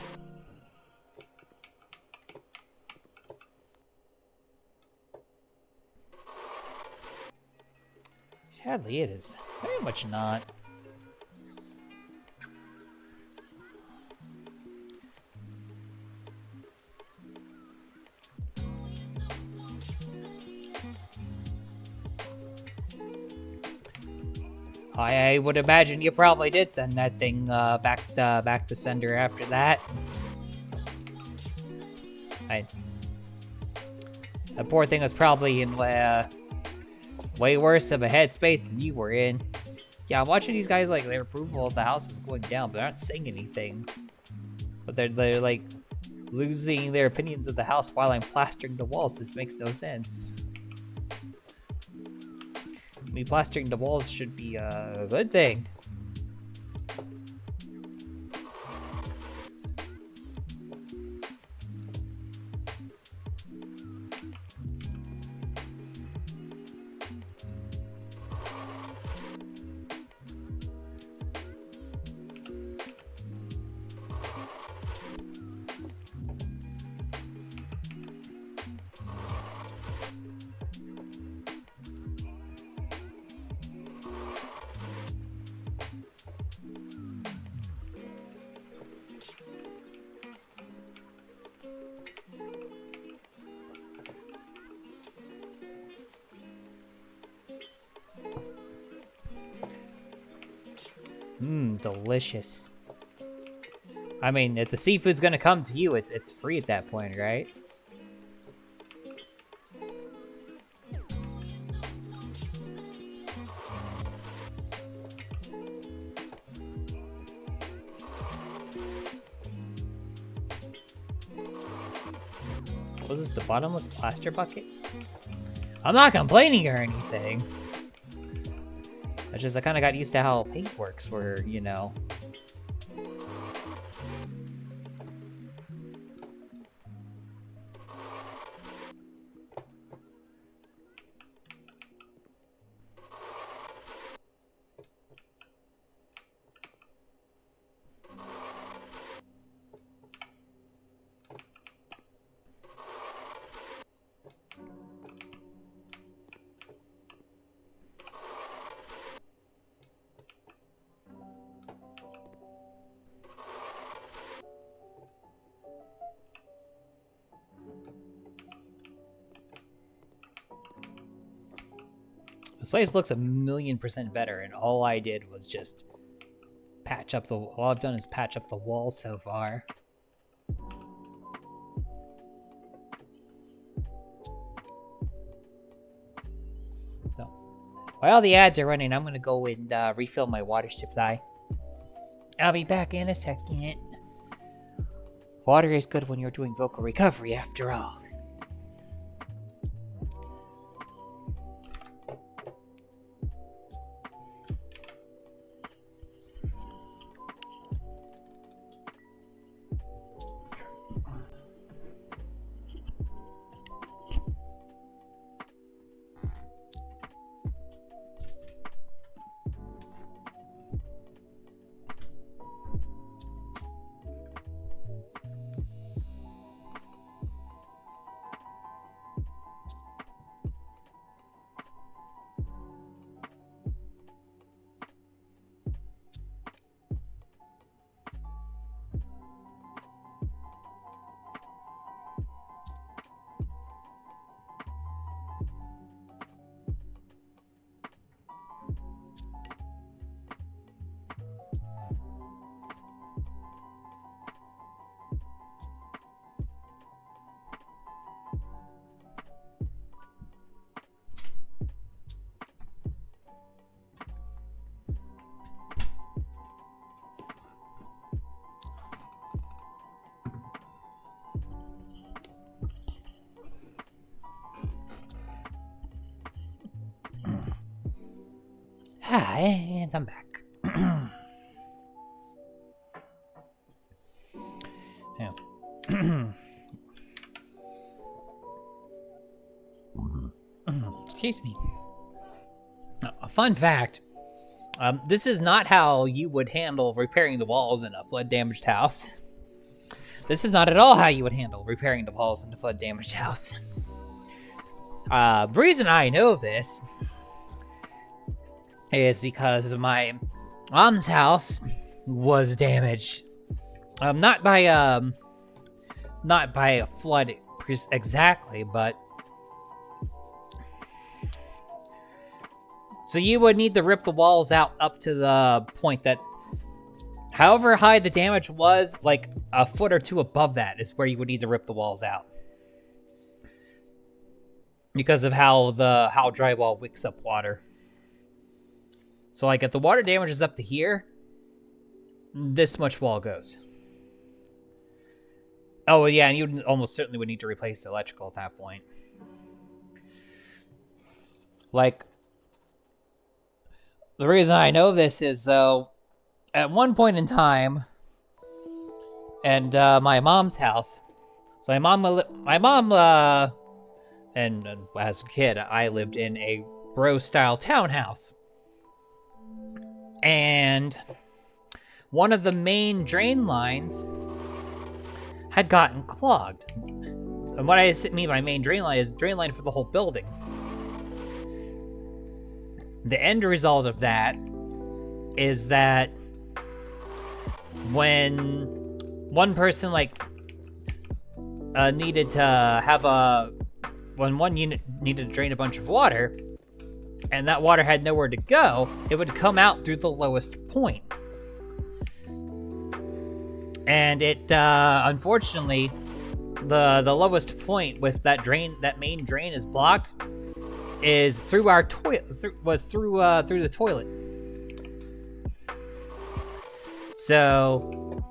Sadly, it is very much not. I would imagine you probably did send that thing back to sender after that. The poor thing was probably in way worse of a headspace than you were in. Yeah, I'm watching these guys, like, their approval of the house is going down, but they're not saying anything. But they're like losing their opinions of the house while I'm plastering the walls. This makes no sense. I mean, plastering the walls should be a good thing. Delicious. I mean, if the seafood's gonna come to you, it's free at that point, right? Was this the bottomless plaster bucket? I'm not complaining or anything. It's just I kind of got used to how paint works, where, you know. This place looks 1,000,000% better, and all I did was just patch up the... All I've done is patch up the walls so far. So, while the ads are running, I'm gonna go and refill my water supply. I'll be back in a second. Water is good when you're doing vocal recovery, after all. Hi, and I'm back. Yeah. Excuse me. A fun fact. This is not how you would handle repairing the walls in a flood-damaged house. This is not at all how you would handle repairing the walls in a flood-damaged house. The reason I know this is because my mom's house was damaged. Not by a flood exactly, but so you would need to rip the walls out up to the point that, however high the damage was, like a foot or two above that is where you would need to rip the walls out. Because of how drywall wicks up water. So like if the water damage is up to here, this much wall goes. Oh yeah, and you almost certainly would need to replace the electrical at that point. Like, the reason I know this is though, at one point in time, and my mom's house. So my mom, and as a kid, I lived in a bro-style townhouse. And one of the main drain lines had gotten clogged. And what I mean by main drain line is drain line for the whole building. The end result of that is that when one person needed to have when one unit needed to drain a bunch of water, and that water had nowhere to go, it would come out through the lowest point. And it, unfortunately, the lowest point with that main drain is blocked, is through our toilet, through the toilet. So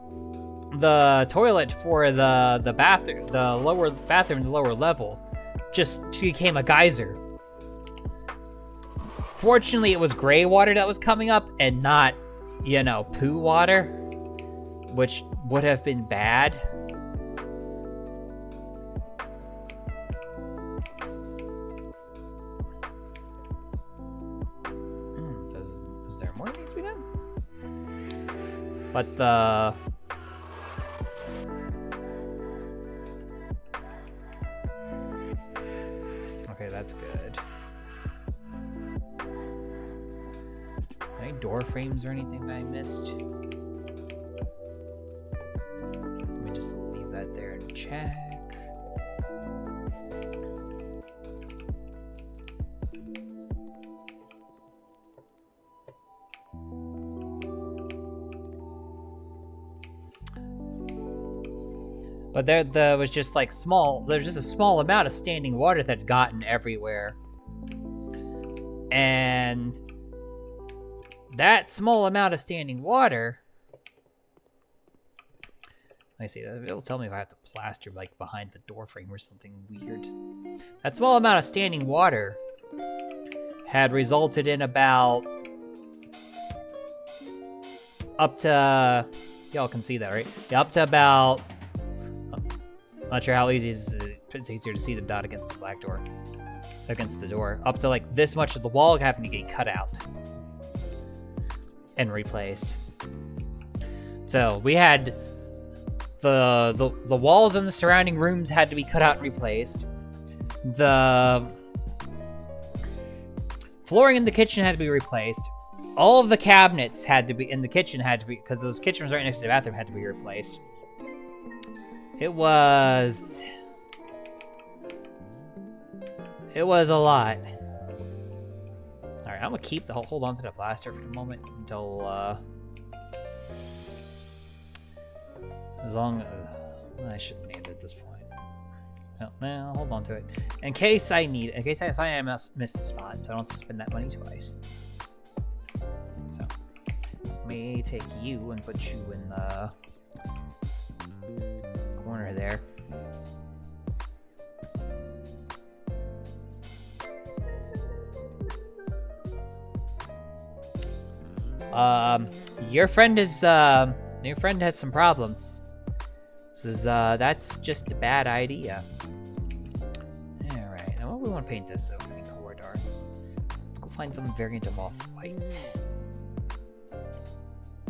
the toilet for the bathroom, the lower level, just became a geyser. Fortunately, it was gray water that was coming up and not, poo water, which would have been bad. Is there more that needs to be done? But the... Okay, that's good. Any door frames or anything that I missed? Let me just leave that there and check. But there was just like there's just a small amount of standing water that had gotten everywhere. And that small amount of standing water, let me see, it'll tell me if I have to plaster like behind the door frame or something weird. That small amount of standing water had resulted in about up to, y'all can see that, right? Yeah, up to about, not sure how easy it's easier to see the dot against the black door, against the door, up to like this much of the wall having to get cut out and replaced. So we had the walls in the surrounding rooms had to be cut out and replaced. The flooring in the kitchen had to be replaced. All of the cabinets had to be in the kitchen because those kitchen was right next to the bathroom, had to be replaced. It was a lot. All right, I'm gonna keep hold on to the plaster for the moment until as long I shouldn't need it at this point. No, I'll hold on to it in case I find I missed a spot, so I don't have to spend that money twice. So let me take you and put you in the corner there. Your friend has some problems. That's just a bad idea. Alright, now we want to paint this opening corridor. Let's go find some variant of off-white.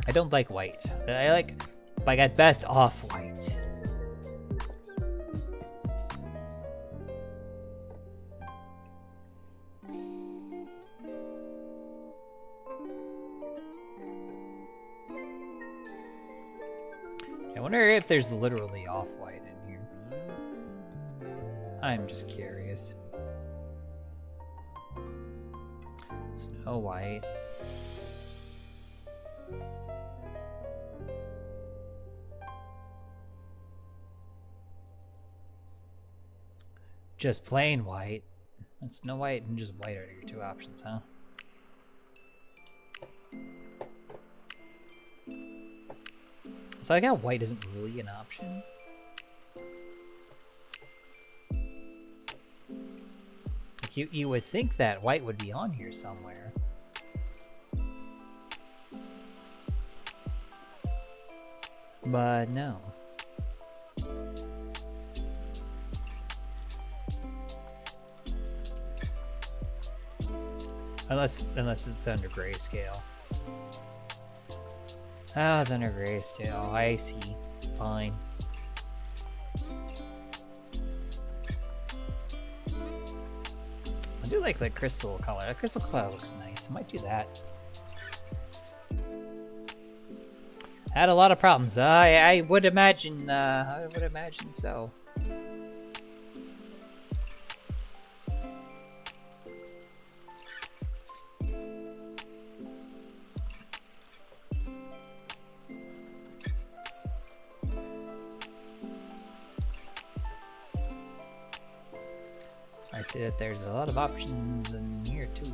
I don't like white. I like at best off-white. I wonder if there's literally off-white in here. I'm just curious. Snow White. Just plain white. And Snow White and just white are your two options, huh? So I got white isn't really an option. Like you would think that white would be on here somewhere. But no. Unless it's under grayscale. Oh, it's under grayscale. I see. Fine. I do like the crystal color. That crystal color looks nice. I might do that. Had a lot of problems. I would imagine. I would imagine so. see that there's a lot of options in here too.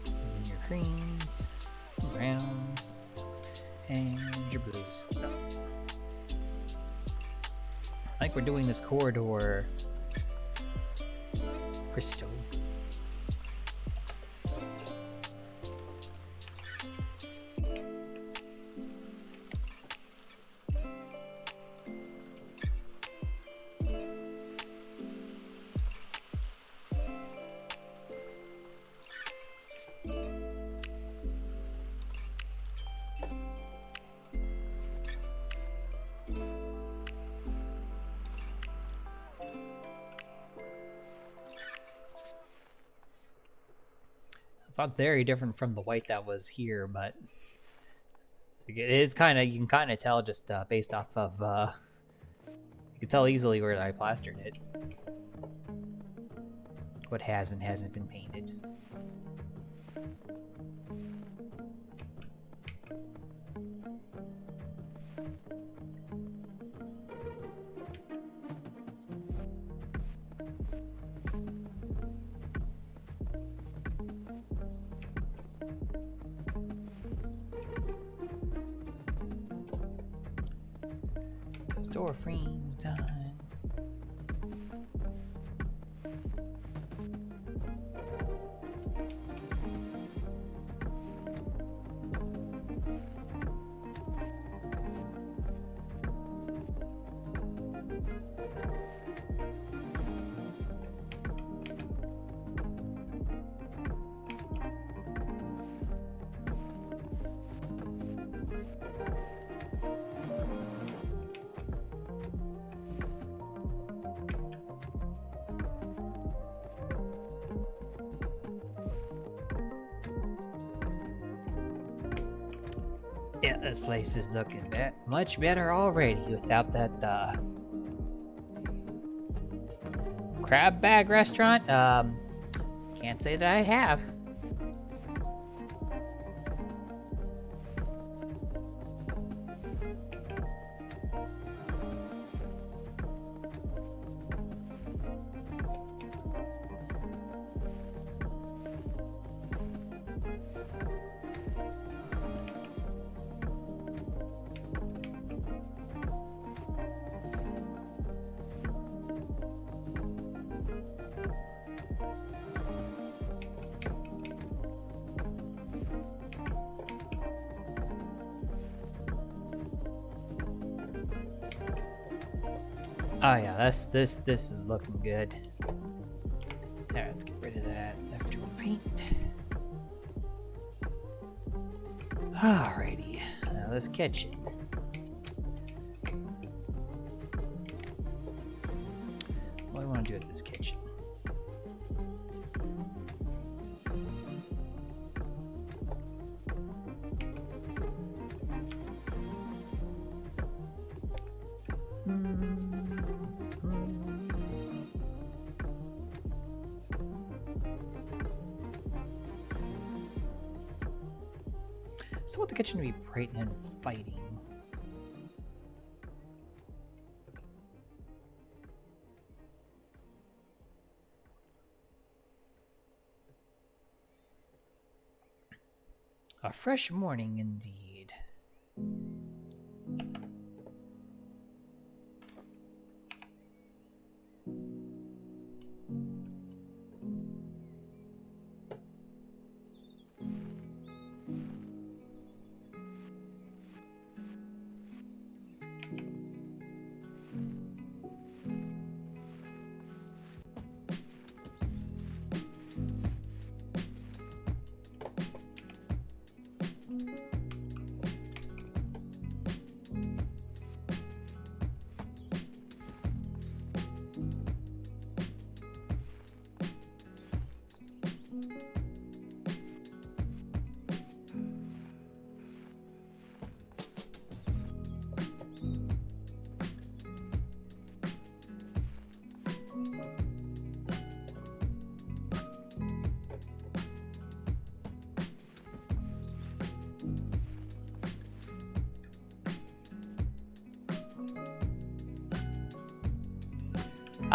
And your greens, browns, and your blues. No. I think we're doing this corridor crystal. It's not very different from the white that was here, but it is kind of, you can kind of tell just based off of, you can tell easily where I plastered it. What hasn't been painted. Door frames done. Yeah, this place is looking much better already without that crab bag restaurant. Can't say that I have. Oh yeah, this is looking good. Alright, let's get rid of that after we paint. Alrighty, now this kitchen. What do I want to do with this kitchen? So I want the kitchen to be bright and inviting. A fresh morning indeed.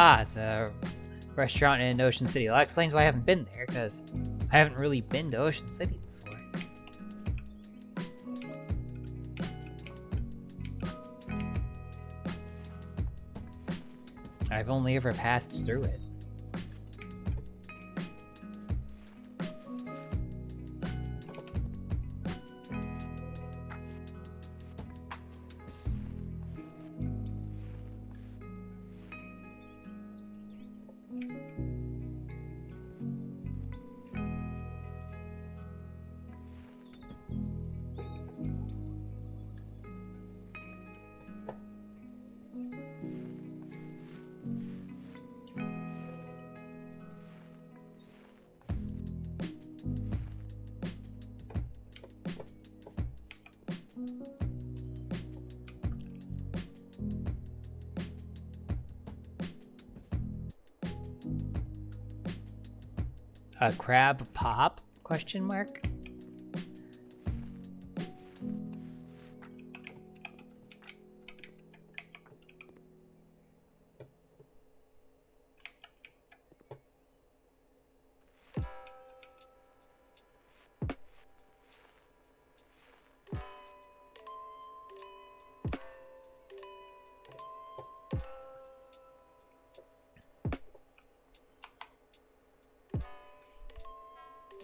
Ah, it's a restaurant in Ocean City. Well, that explains why I haven't been there, because I haven't really been to Ocean City before. I've only ever passed through it. A crab pop? Question mark.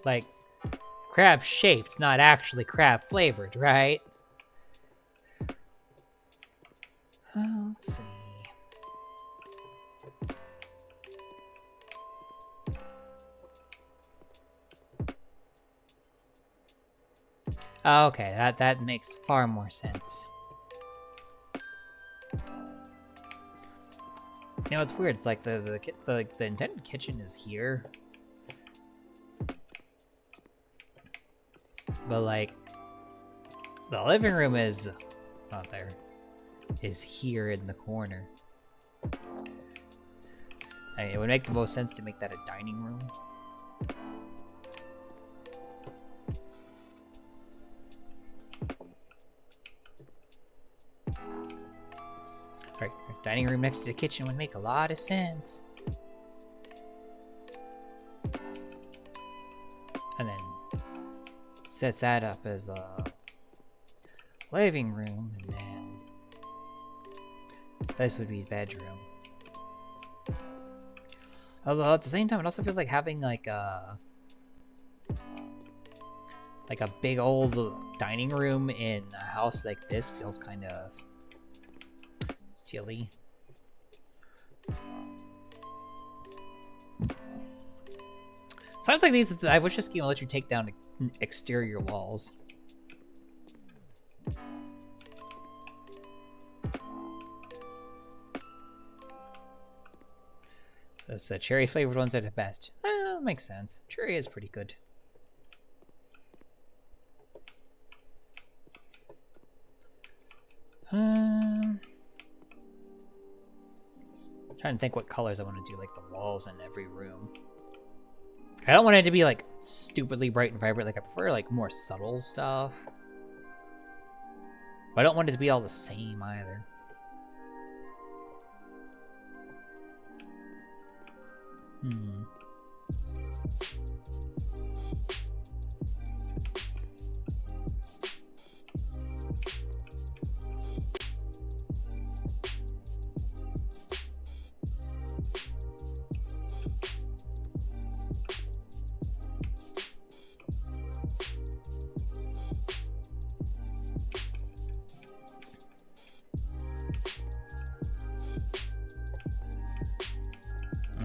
Like, crab shaped, not actually crab flavored, right? Let's see. Okay, that makes far more sense. You know, it's weird. It's like the intended kitchen is here, but like the living room is not there. Is here in the corner. I mean, it would make the most sense to make that a dining room. Right, dining room next to the kitchen would make a lot of sense. And then sets that up as a living room, and then this would be the bedroom. Although at the same time, it also feels like having like a big old dining room in a house like this feels kind of silly. Sounds like these. I was just gonna let you take down exterior walls. Those cherry flavored ones are the best. Makes sense. Cherry is pretty good. Trying to think what colors I want to do, like the walls in every room. I don't want it to be like stupidly bright and vibrant. Like I prefer like more subtle stuff. But I don't want it to be all the same either.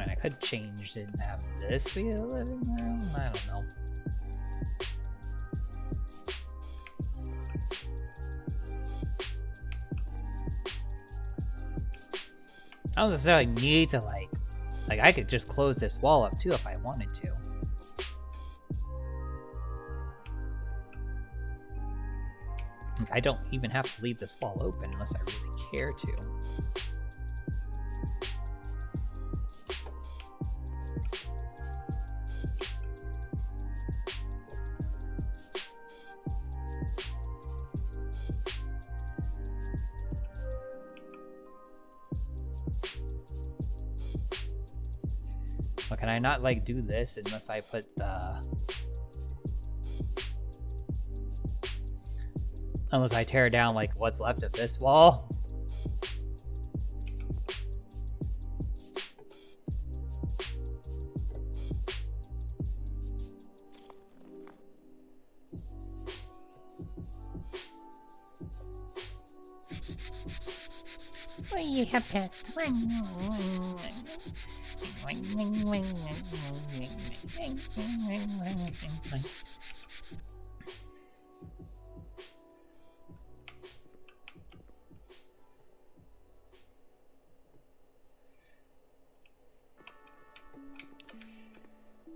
I could change it and have this be a living room. I don't know. I don't necessarily need to like I could just close this wall up too if I wanted to. I don't even have to leave this wall open unless I really care to. can I not like do this unless I put the... Unless I tear down like what's left of this wall? Well, you have pets.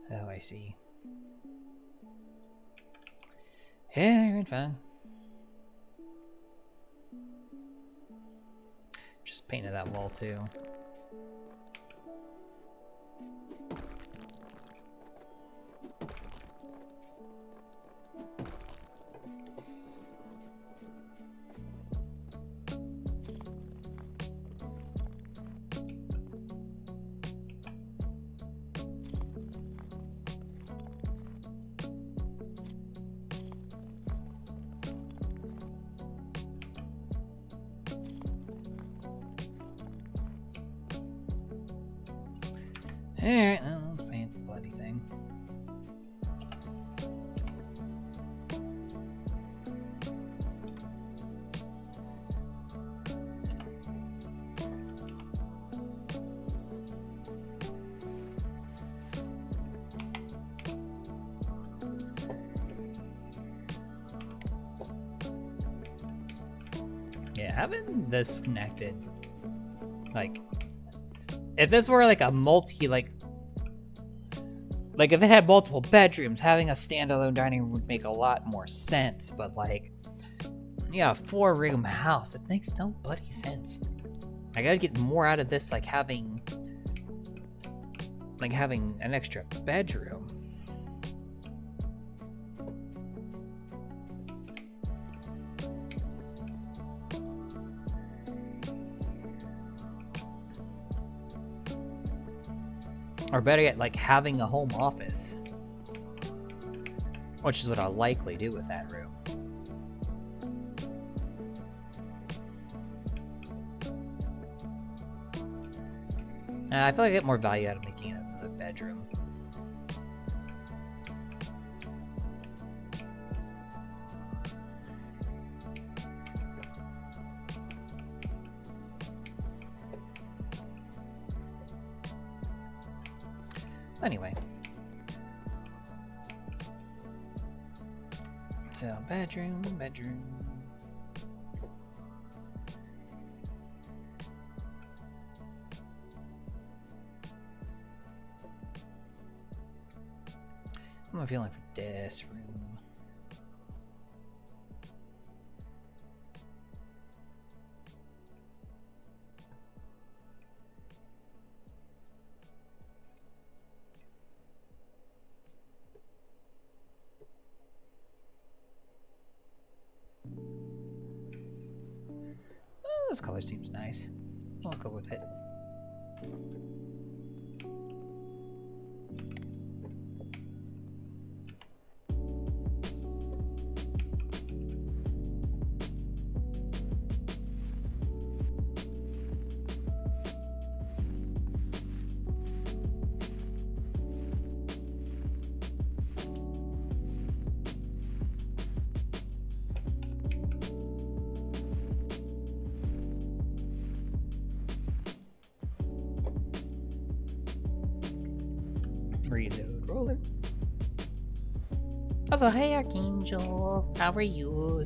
Oh, I see. Yeah, you're fine. Just painted that wall too. Alright, let's paint the bloody thing. Yeah, having this connected, like, if this were like a like if it had multiple bedrooms, having a standalone dining room would make a lot more sense. But like, yeah, a 4-room house, it makes no bloody sense. I gotta get more out of this, like having an extra bedroom. Or better yet, like having a home office. Which is what I'll likely do with that room. I feel like I get more value out of making it another bedroom. Anyway. So, bedroom. How am I feeling for this room? Oh, this color seems nice. Let's go with it. Reload roller. Also, hey Archangel, how are you?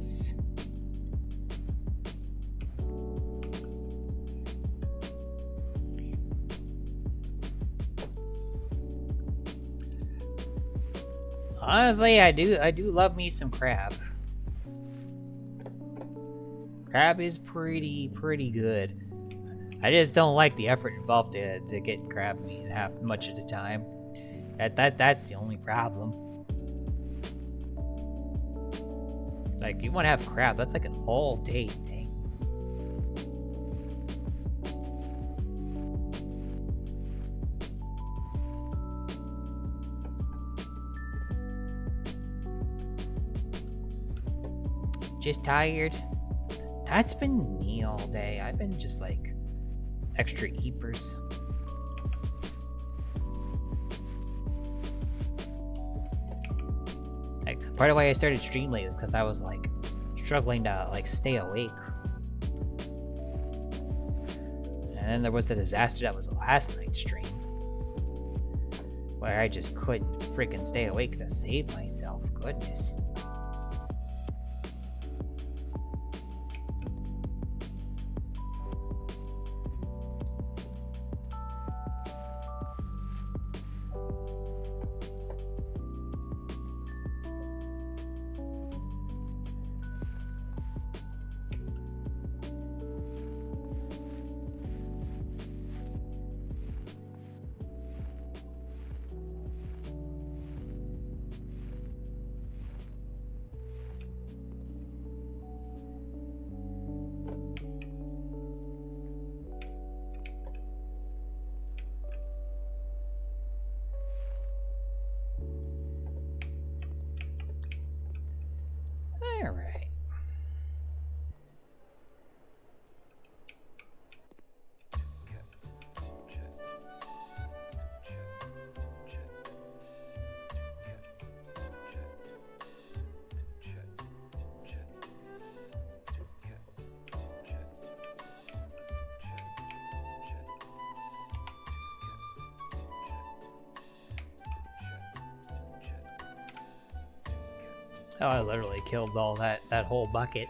Honestly, I do love me some crab. Crab is pretty good. I just don't like the effort involved to get crab meat half much of the time. That's the only problem. Like, you want to have crab, that's like an all-day thing. Just tired. That's been me all day. I've been just like extra eepers. Like, part of why I started stream late was because I was like struggling to like stay awake. And then there was the disaster that was last night's stream, where I just couldn't freaking stay awake to save myself. Goodness. All right. Oh, I literally killed all that whole bucket.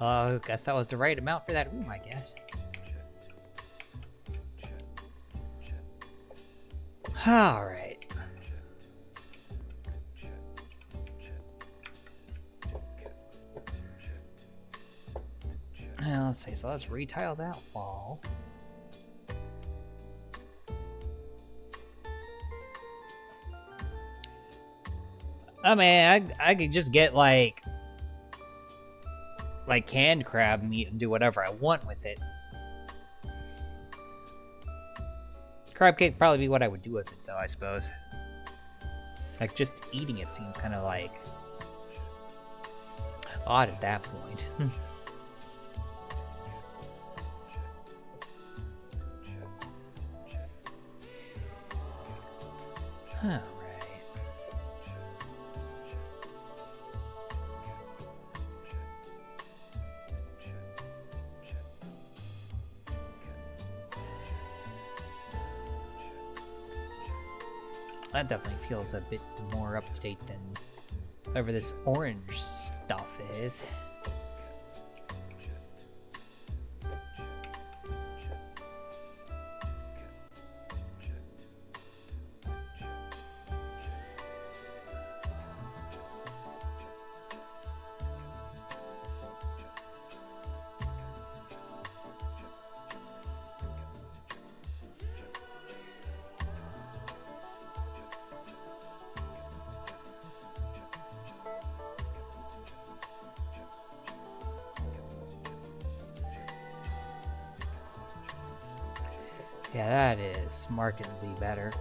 I guess that was the right amount for that room, I guess. All right. Let's see. So let's retile that wall. I mean, I could just get like canned crab meat and do whatever I want with it. Crab cake would probably be what I would do with it, though, I suppose. Like, just eating it seems kind of like odd at that point. Huh. That definitely feels a bit more up to date than whatever this orange stuff is. Yeah, that is markedly better.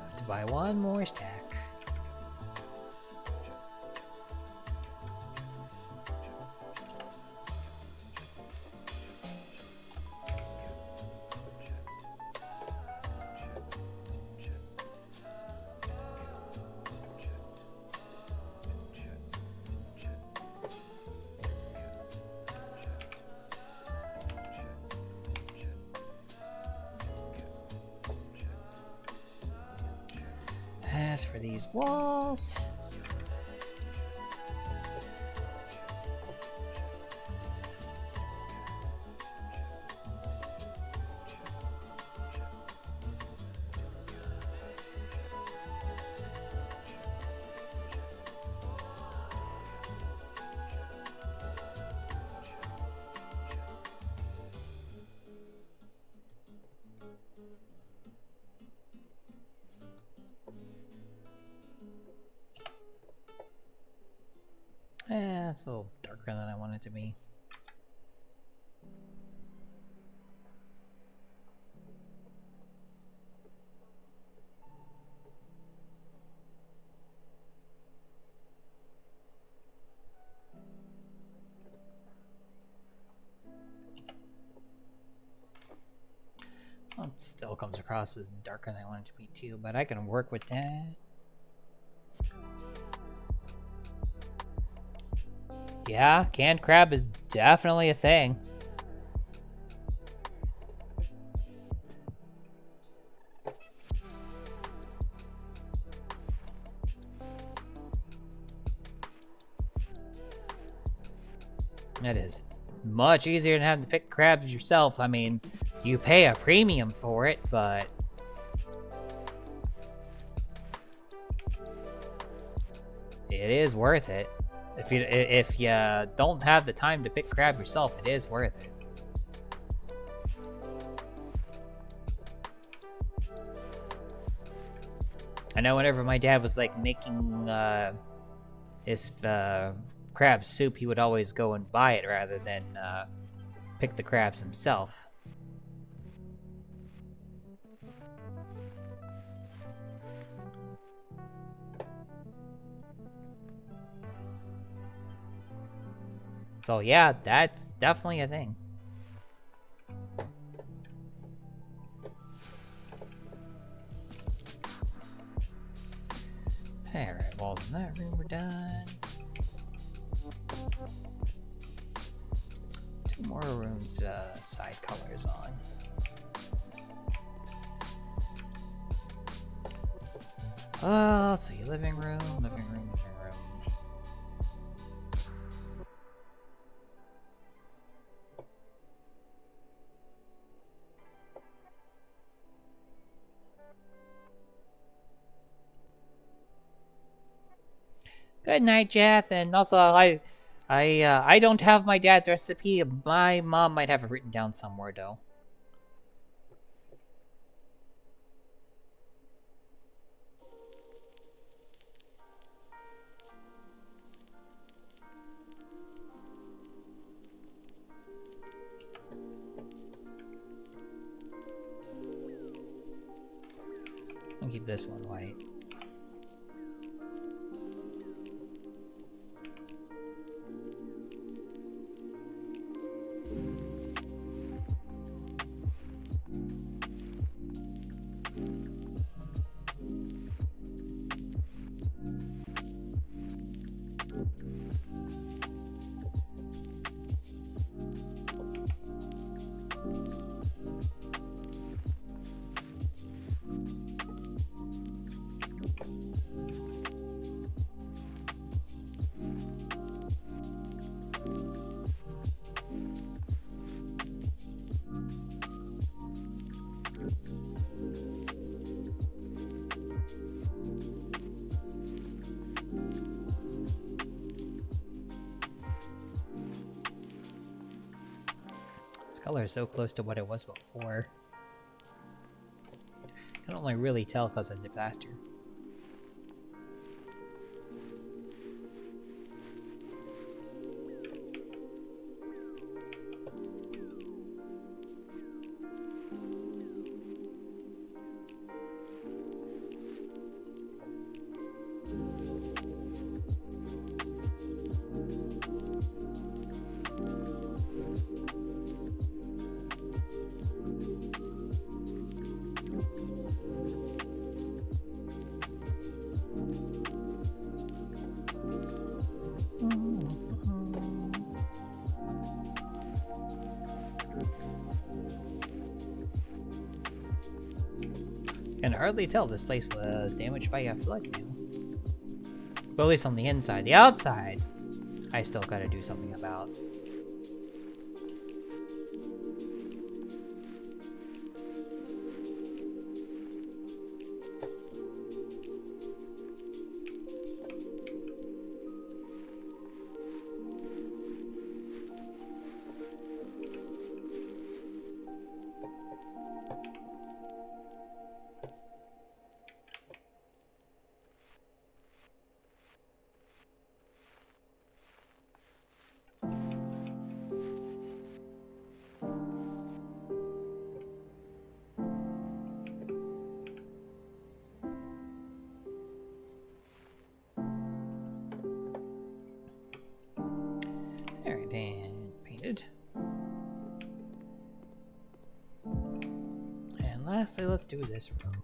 Have to buy one more stack. As for these walls, it's a little darker than I want it to be. Well, it still comes across as darker than I want it to be too, but I can work with that. Yeah, canned crab is definitely a thing. That is much easier than having to pick crabs yourself. I mean, you pay a premium for it, but it is worth it. If you don't have the time to pick crab yourself, it is worth it. I know whenever my dad was like making his crab soup, he would always go and buy it rather than pick the crabs himself. So yeah, that's definitely a thing. Alright, walls in that room are done. 2 more rooms to side colors on. Let's see, living room, living room, living room. Good night, Jeff. And also, I don't have my dad's recipe. My mom might have it written down somewhere, though. I'll keep this one white. Color is so close to what it was before. I can only really tell because of the plaster. Can hardly tell this place was damaged by a flood now. But at least on the inside. The outside, I still gotta do something about. lastly, let's do this room.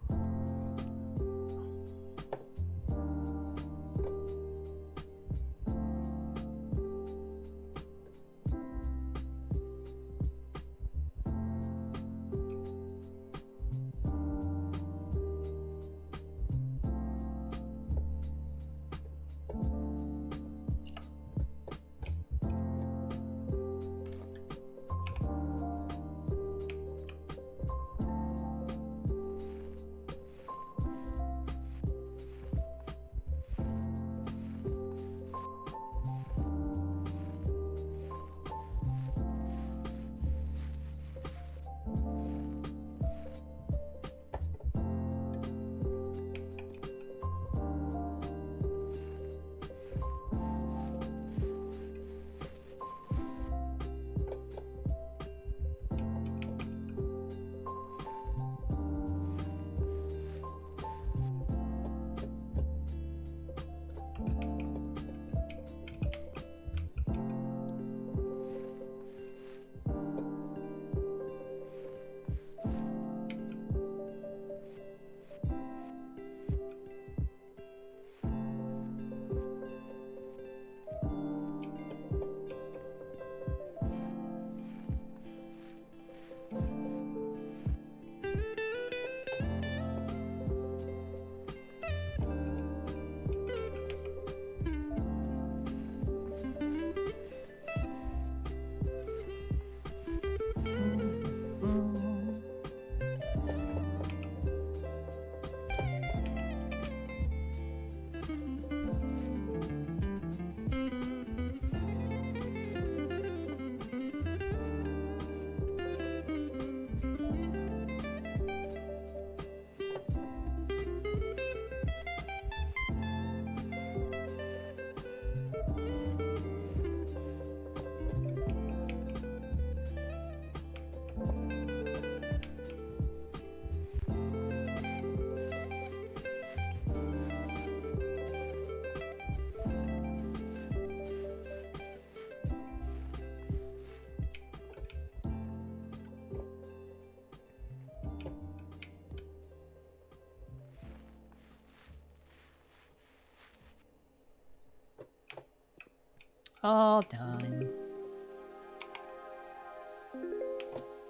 All done.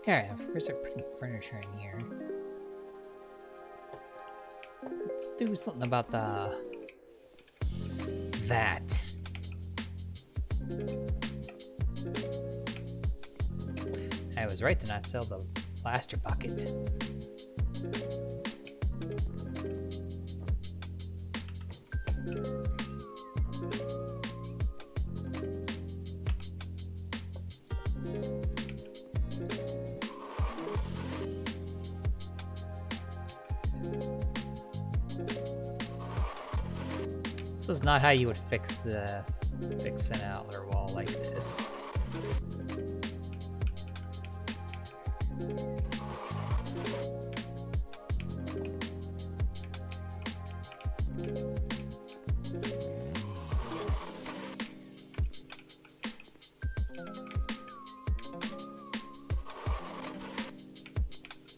Yeah, first I put furniture in here. Let's do something about that. I was right to not sell the plaster bucket. This is not how you would fix an outler wall like this.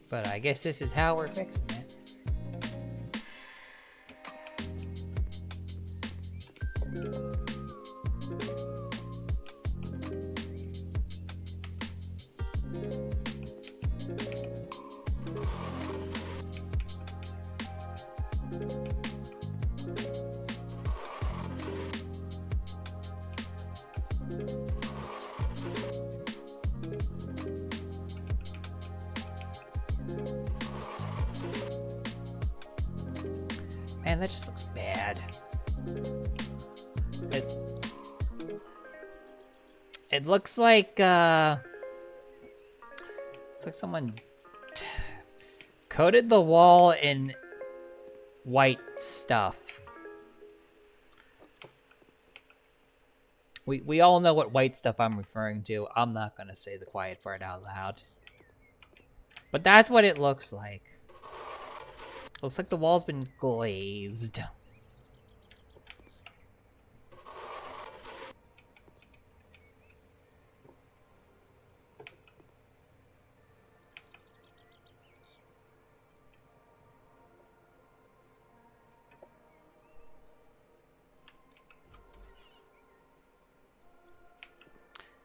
But I guess this is how we're fixing it. Man, that just looks bad. It looks like someone coated the wall in white stuff. We all know what white stuff I'm referring to. I'm not gonna say the quiet part out loud. But that's what it looks like. Looks like the wall's been glazed.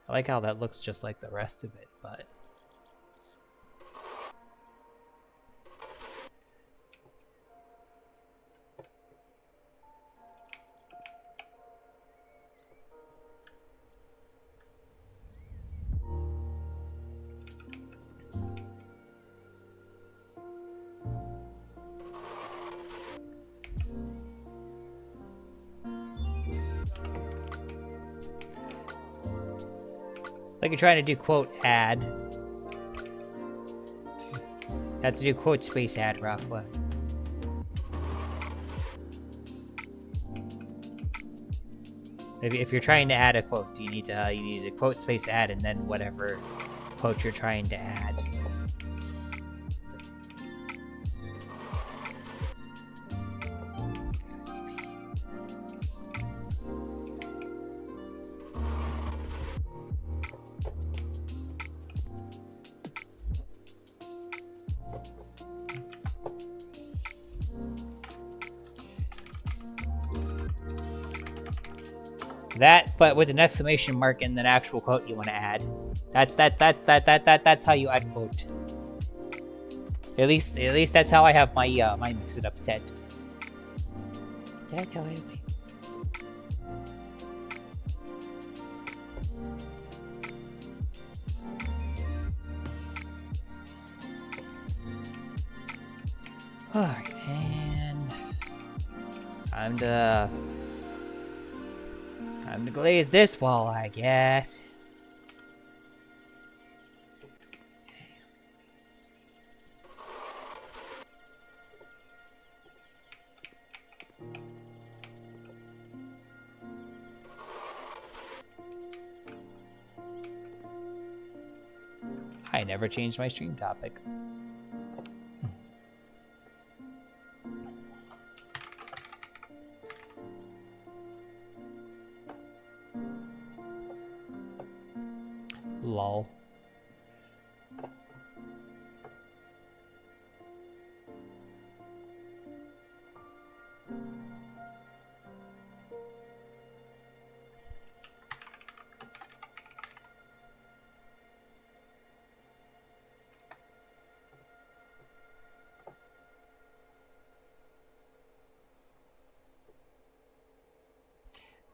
I like how that looks just like the rest of it, but... like you're trying to do quote ad. You have to do quote space ad, Rafa. If you're trying to add a quote, you need to quote space ad and then whatever quote you're trying to add. That, but with an exclamation mark and an actual quote you want to add. That's how you add quote. At least that's how I have my my mix it up set. Yeah, wait. Alright, and time to glaze this wall, I guess. I never changed my stream topic. Lol.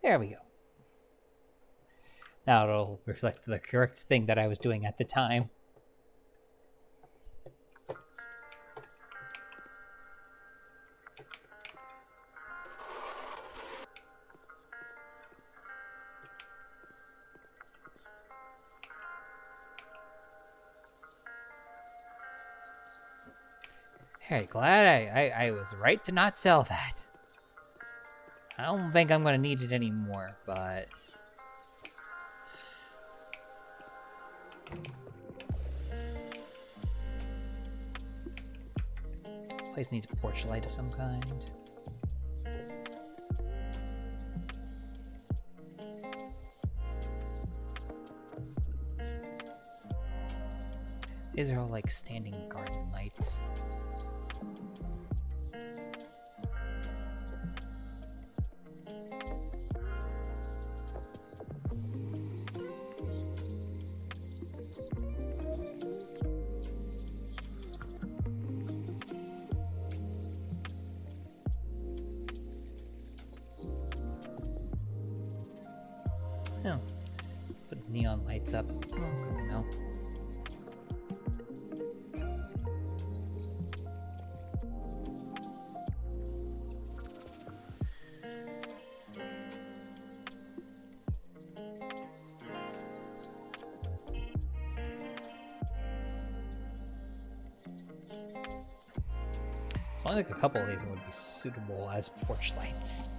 There we go. Now it'll reflect the correct thing that I was doing at the time. Hey, glad I was right to not sell that. I don't think I'm gonna need it anymore, but... this place needs a porch light of some kind. These are all like standing garden lights. Oh, put neon lights up. Well, that's good to know. Sounds like a couple of these would be suitable as porch lights.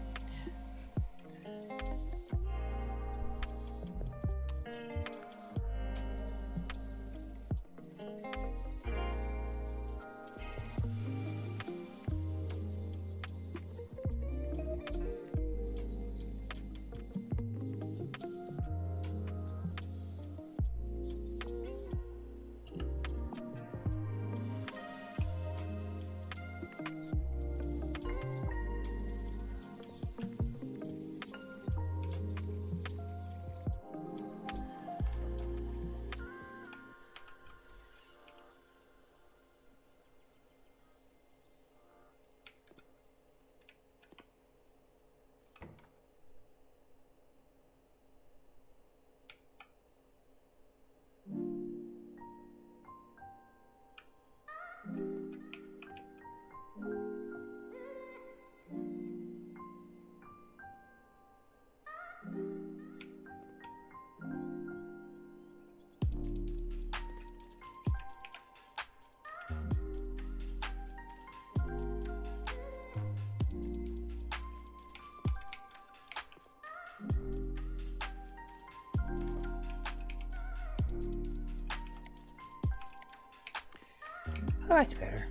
Oh, that's better.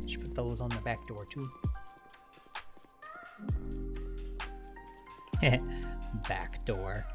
Should put those on the back door too. Back door.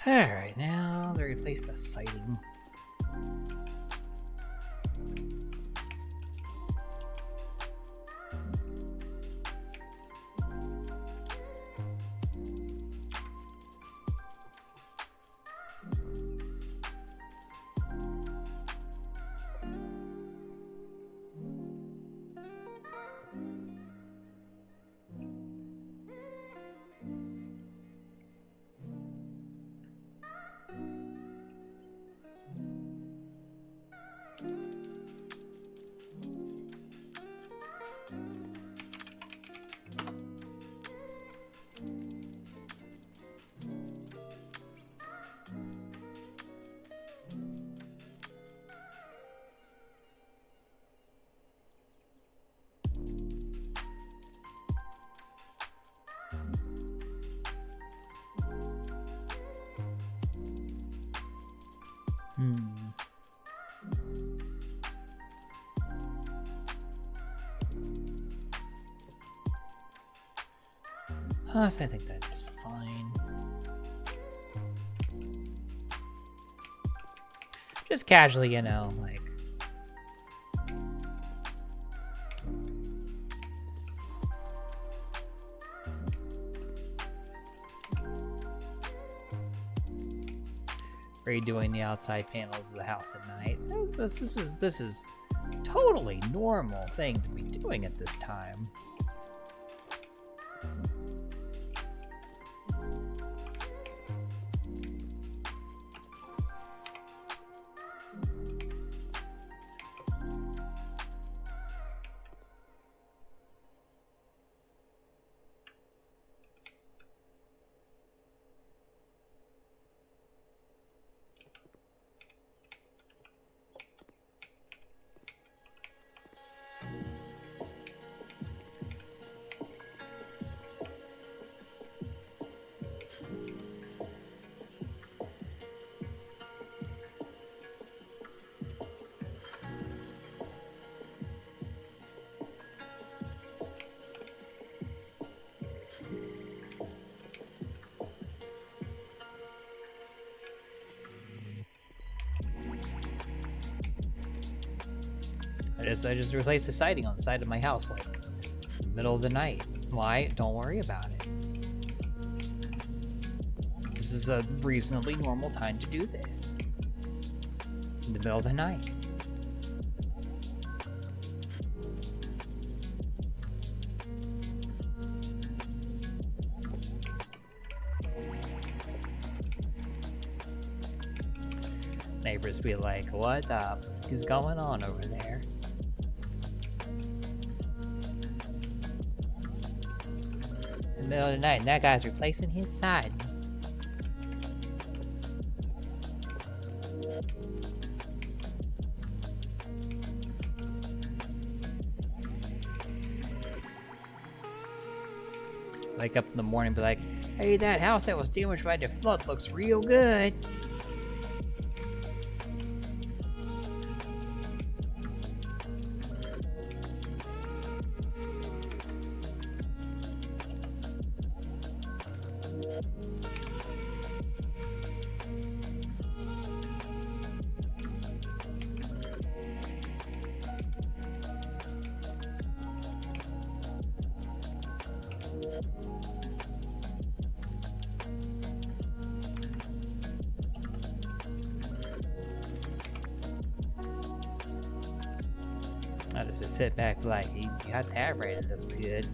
Alright, now they replace the siding. Honestly, I think that is fine. Just casually, you know, like... redoing the outside panels of the house at night. This is totally normal thing to be doing at this time. I just replaced the siding on the side of my house, like, middle of the night. Why? Don't worry about it. This is a reasonably normal time to do this. In the middle of the night. Neighbors be like, what the fuck is going on over there? In the middle of the night, and that guy's replacing his side. Wake up in the morning and be like, hey, that house that was damaged by the flood looks real good. I just sit back like, you got that right, it looks good.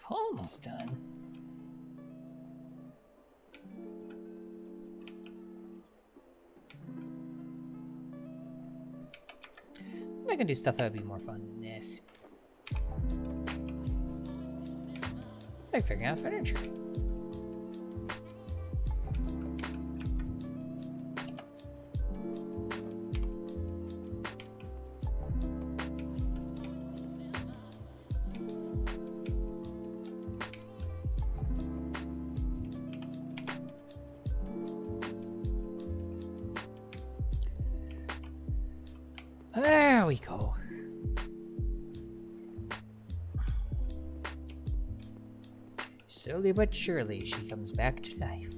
Almost done. I can do stuff that would be more fun than this. Like figuring out furniture. There we go. Slowly but surely, she comes back to life.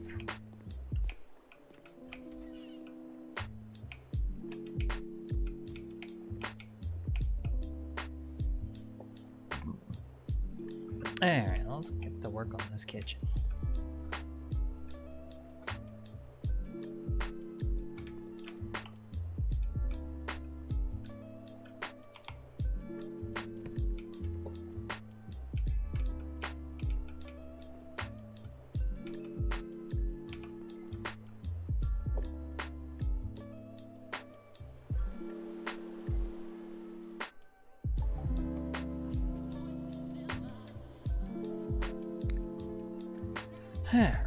Alright, let's get to work on this kitchen. Alright.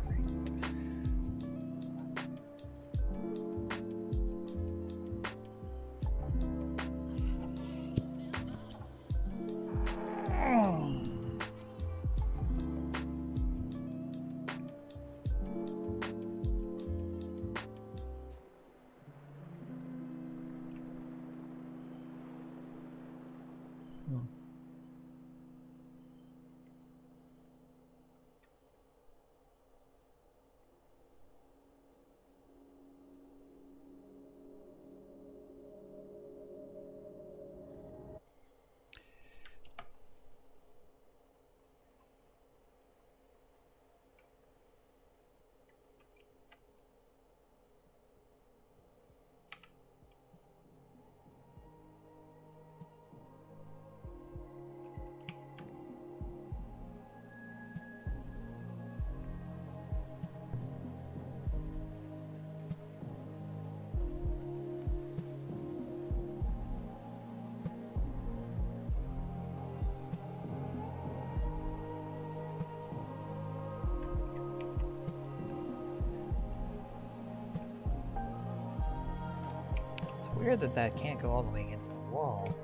Weird that that can't go all the way against the wall.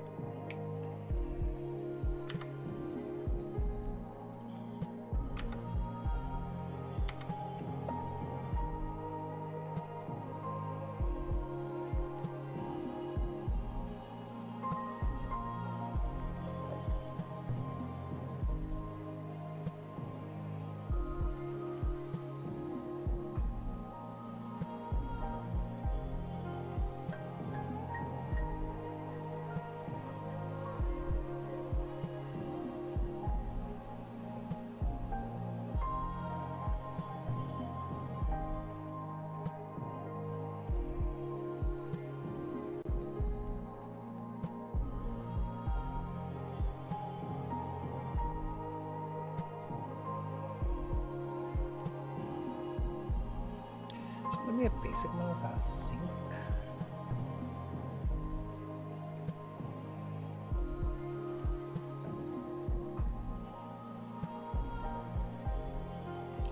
Let me a basic one with a sink.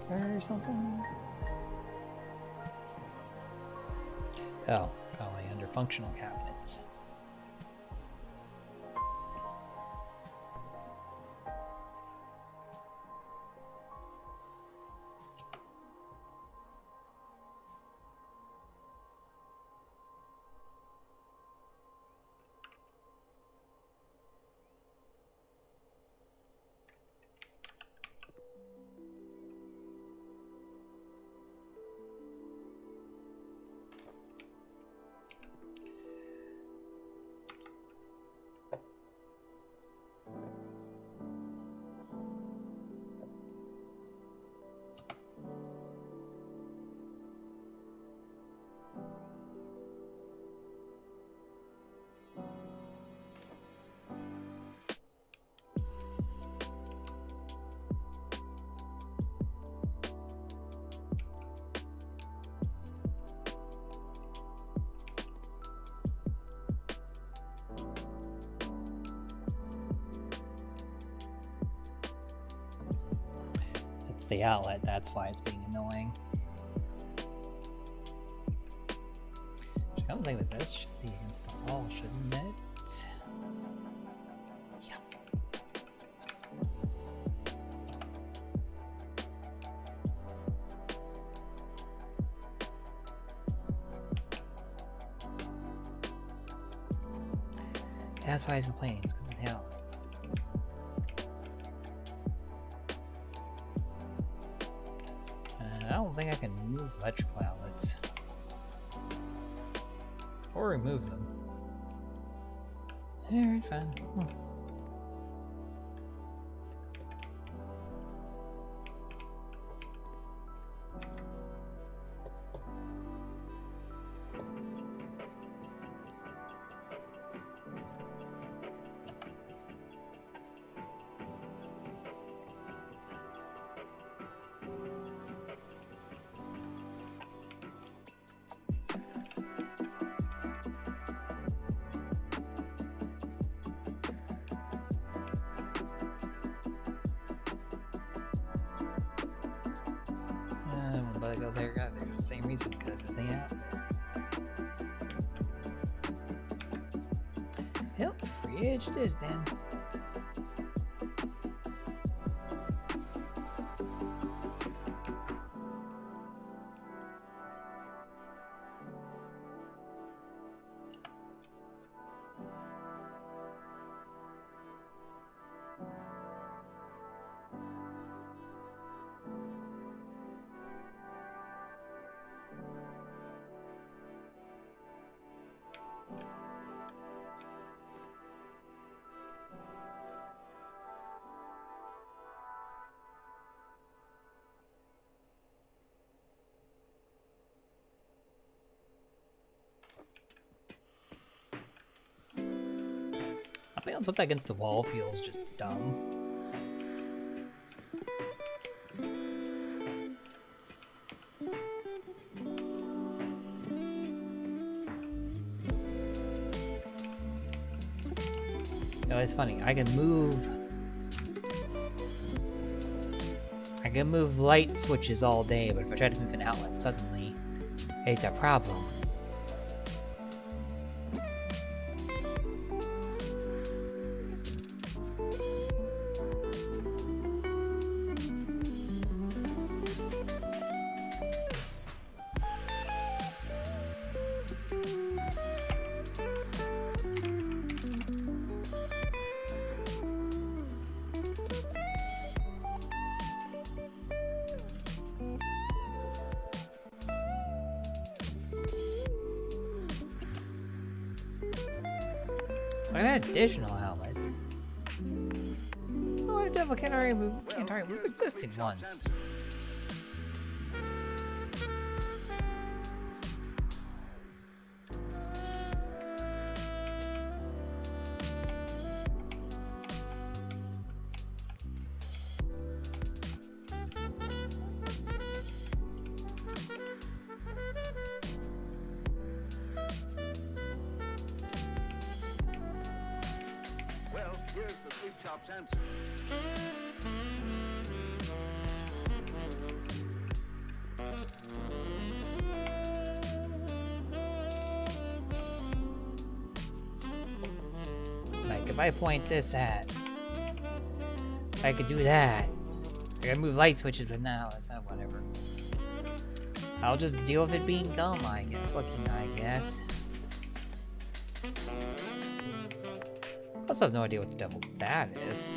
Or something. Oh, probably under functional cabinets. the outlet, that's why it's being annoying. I don't think with this should be against the wall, shouldn't it? Yeah. That's why he's complaining, it's because of the outlet. I don't think I can move electrical outlets. Or remove them. Alright, fine. Let it go there, there's the same reason, because of the outlet. Yep, fridge it is then. I think I'll put that against the wall feels just dumb. You know, it's funny, I can move light switches all day, but if I try to move an outlet suddenly, it's a problem. So I got additional outlets. Oh, the devil can't already move existing ones. Here's the sweet shop's answer. Like, if I point this at, I could do that. I gotta move light switches, but now that's not whatever. I'll just deal with it being dumb, I guess. I guess. I also have no idea what the devil that is.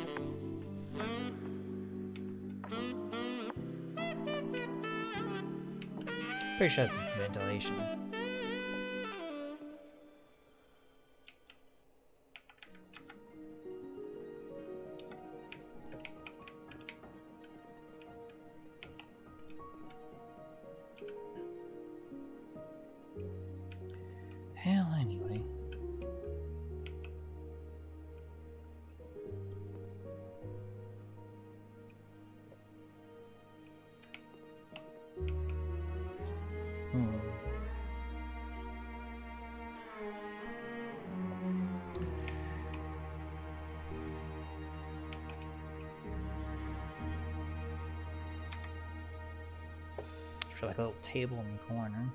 Pretty sure that's ventilation. Hell, anyway. So like a little table in the corner.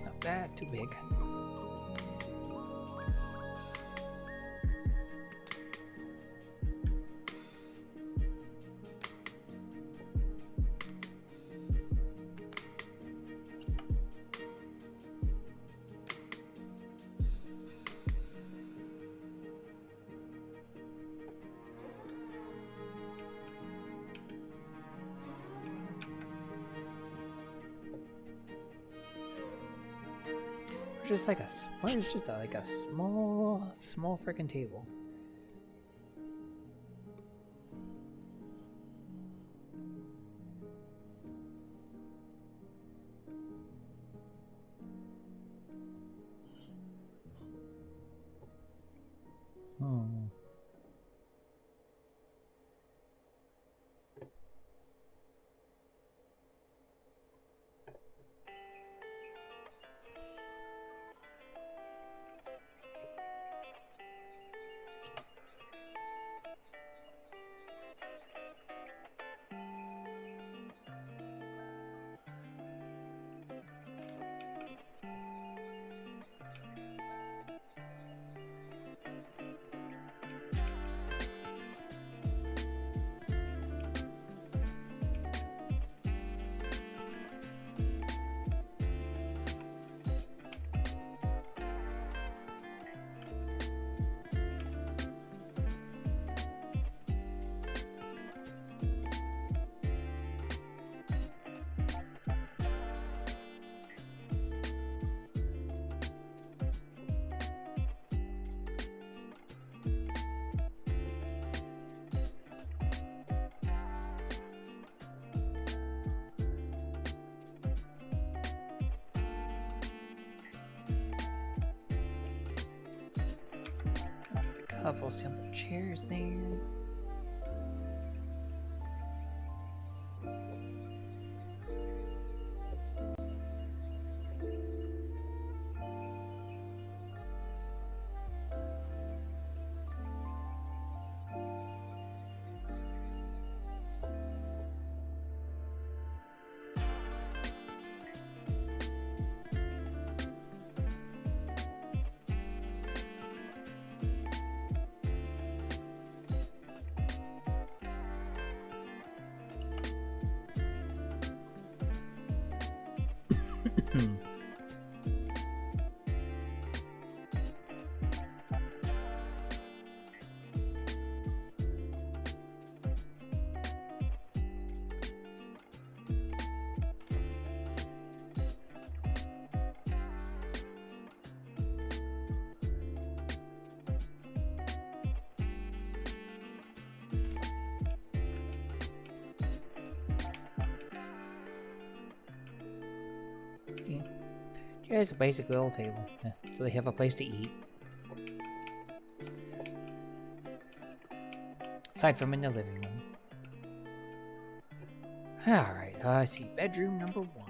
Not that too big. Just like what is just like a small freaking table. Hmm. Couple simple chairs there. Yeah, it's a basic little table, so they have a place to eat. Aside from in the living room. Alright, let's see. Bedroom number 1.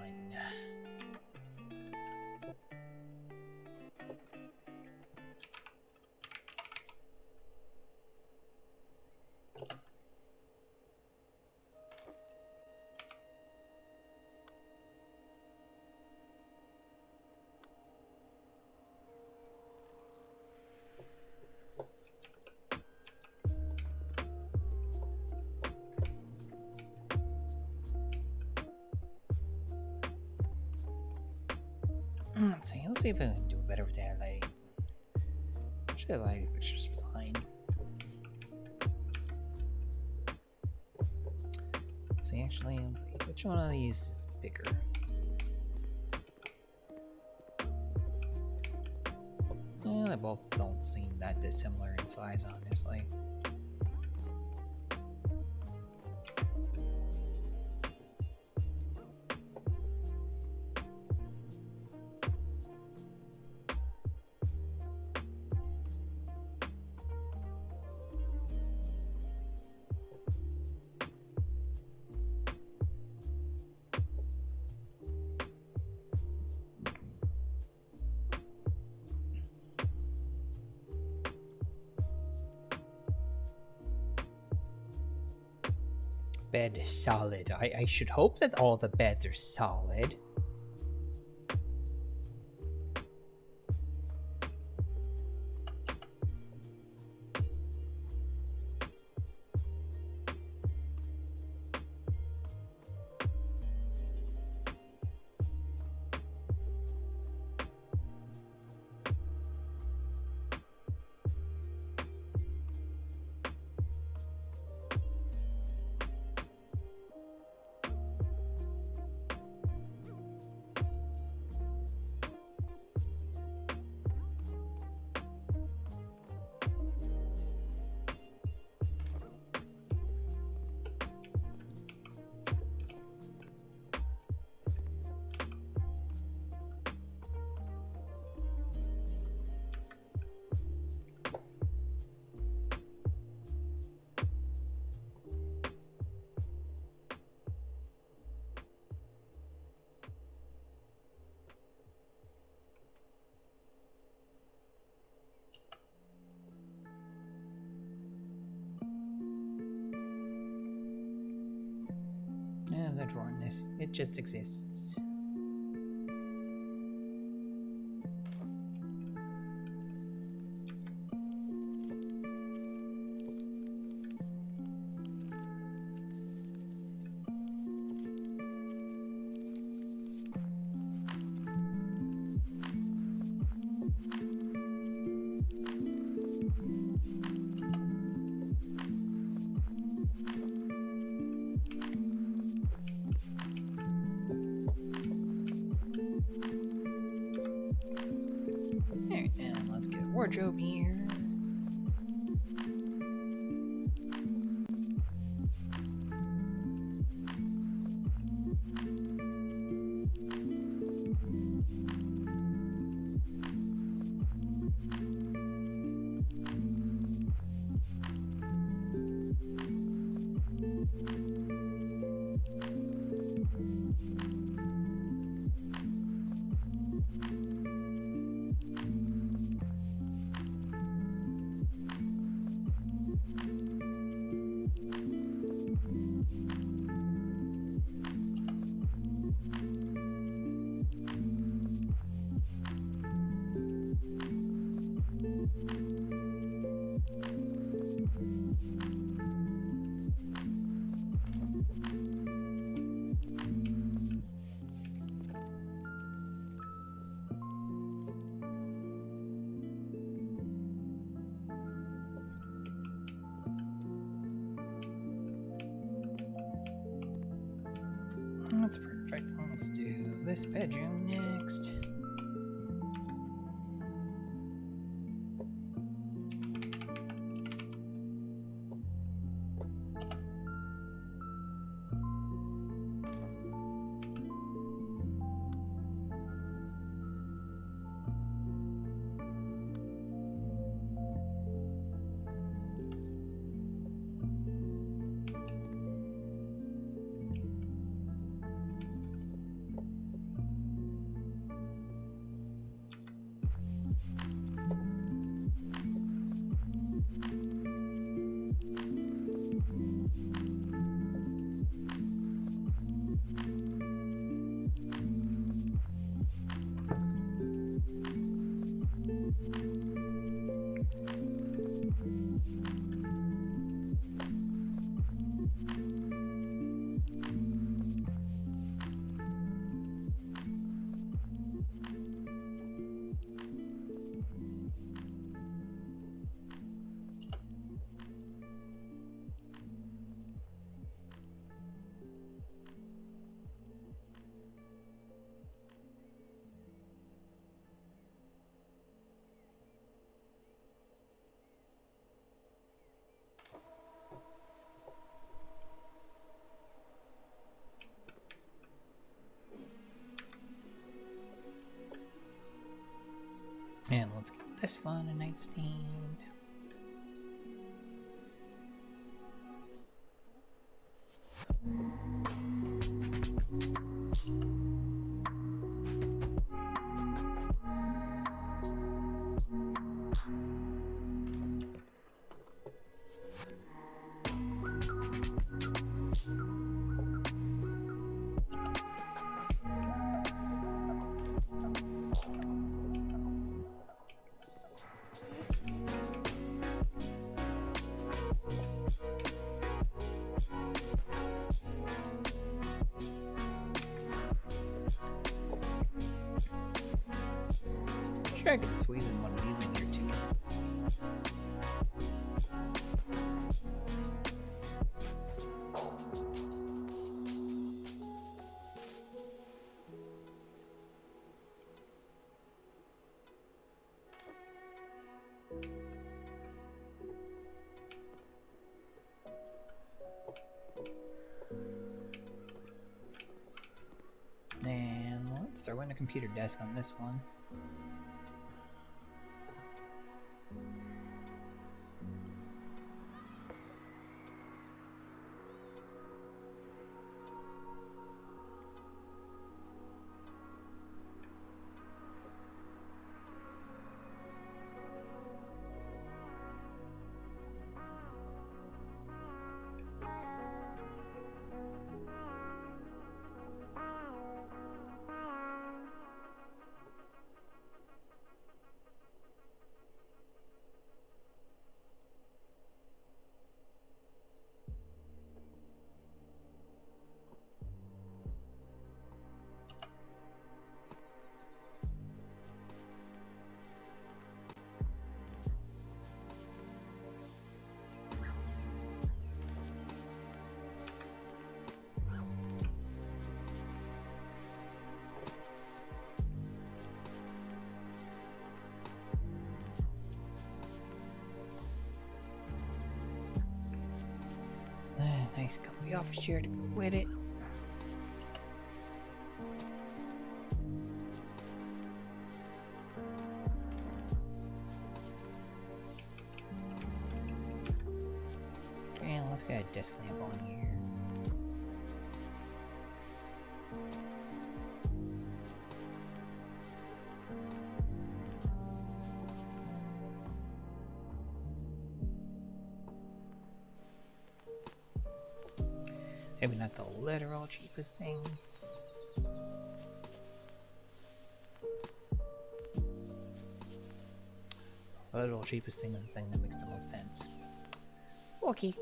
Let's see if I can do better with that lighting. Actually, the lighting fixture's fine. Let's see, which one of these is bigger? They both don't seem that dissimilar in size, honestly. bed solid. I should hope that all the beds are solid. There's no drawer in this. It just exists. Alright, and let's get a wardrobe here. That's perfect. Let's do this bedroom next. And let's get this one a nightstand. Sure, I could squeeze in one of these in here too. And let's throw in a computer desk on this one. Nice comfy office chair to go with it. And let's get a desk lamp on here. Maybe not the literal cheapest thing. The literal cheapest thing is the thing that makes the most sense. Okay.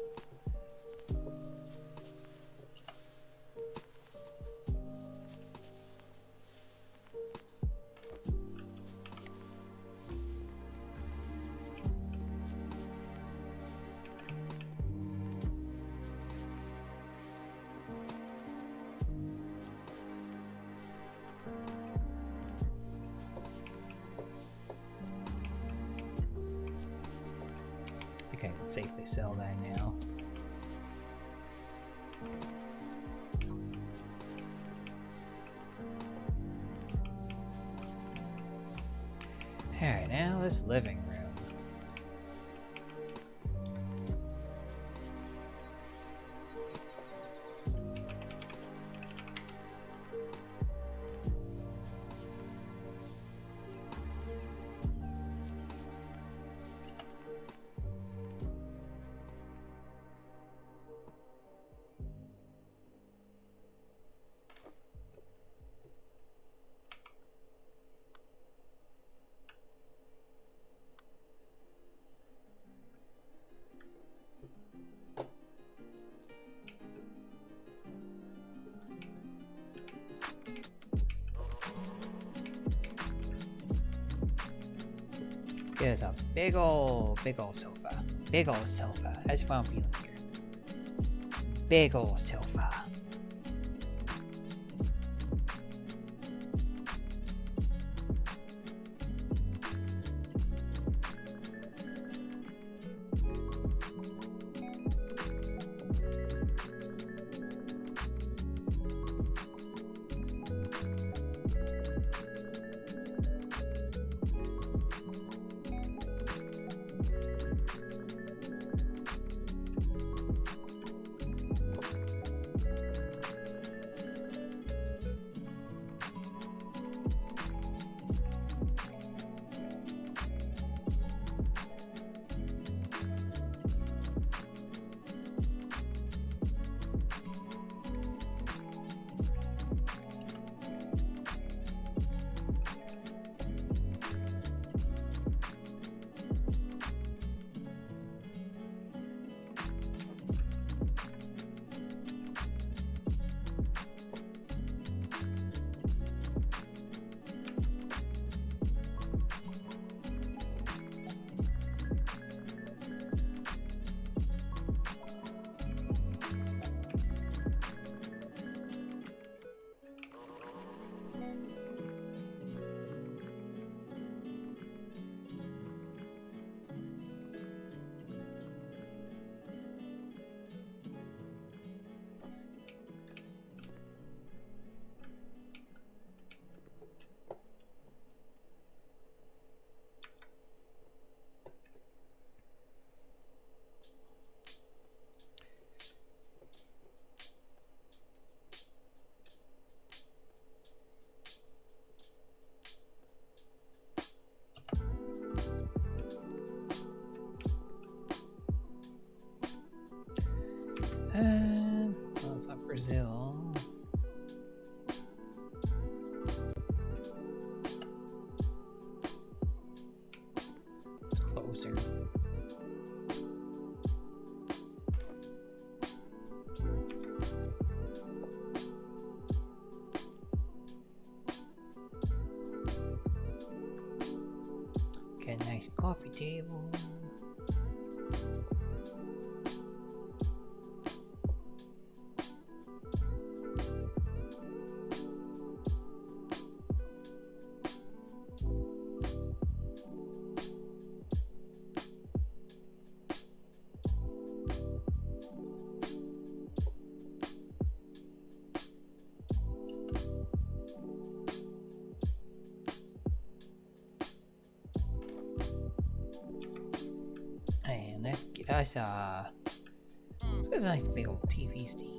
I think I can safely sell that now. Alright, now this living room. It is a big ol' sofa. Big ol' sofa. That's what I'm feeling here. Big ol' sofa. a nice coffee table. And let's get us let's get us a nice big old TV stand.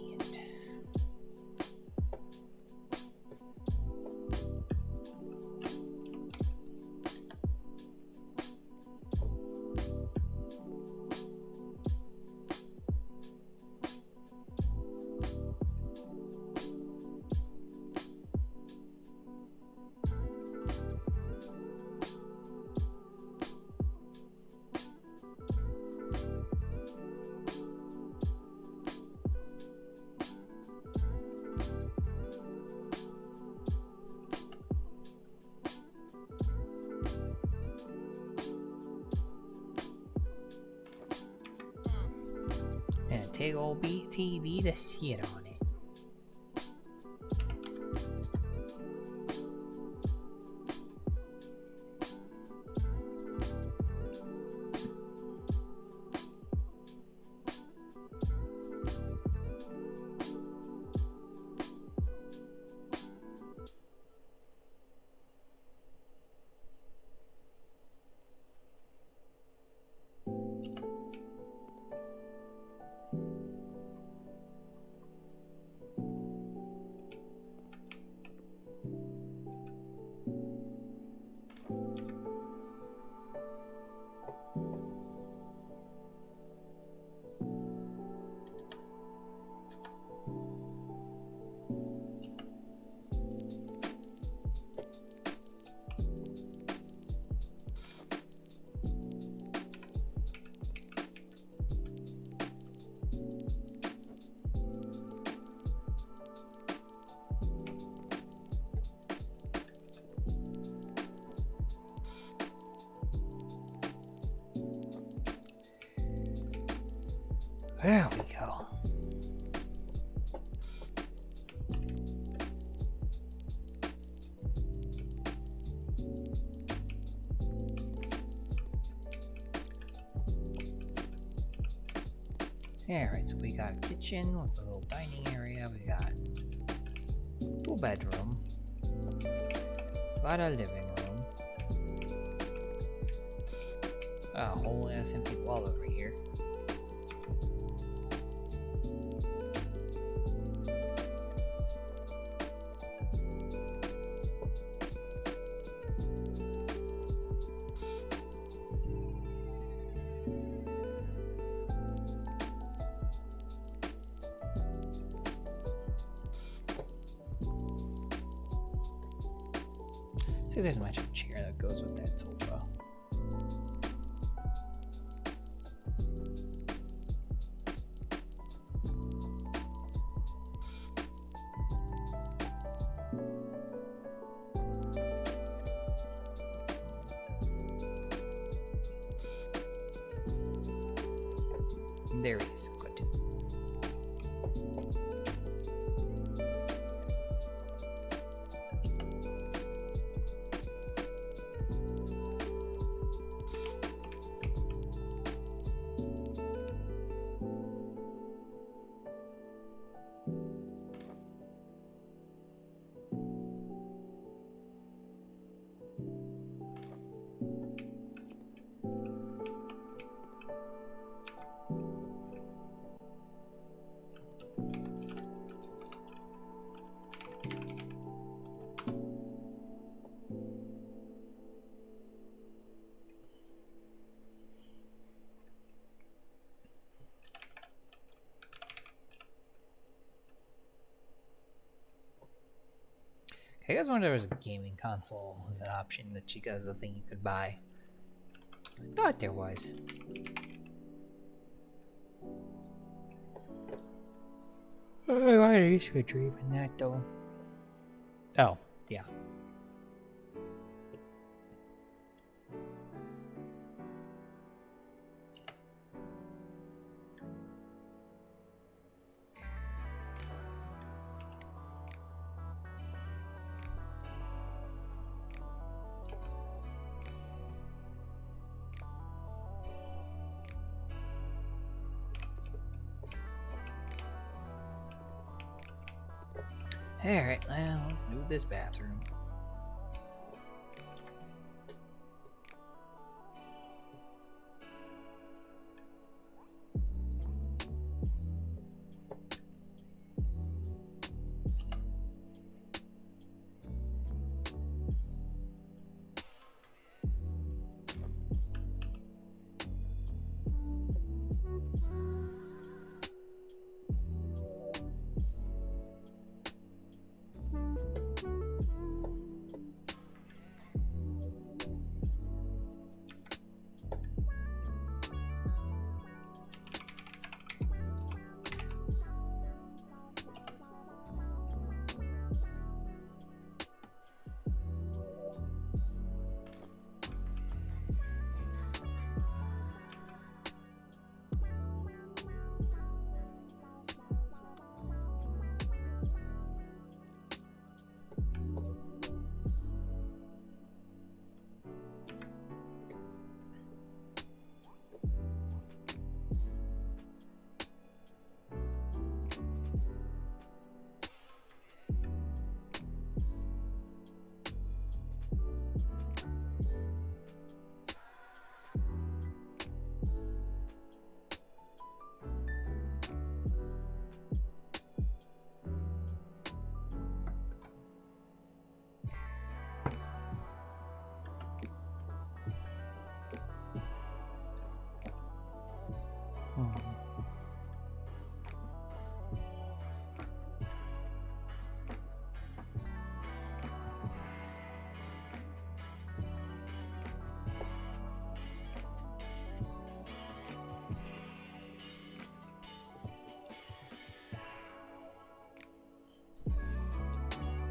And a big old TV to sit on it. There we go. Alright, so we got a kitchen with a little dining area. We got 2 bedroom. Got a living room. A whole ass empty wall over here. See, there's a magic chair that goes with that sofa. There he is. Good. I guys wonder if there was a gaming console as an option that you guys, a thing you could buy. I thought there was. Why are you so dreaming that though? Oh, yeah. Alright, well, let's do this bathroom.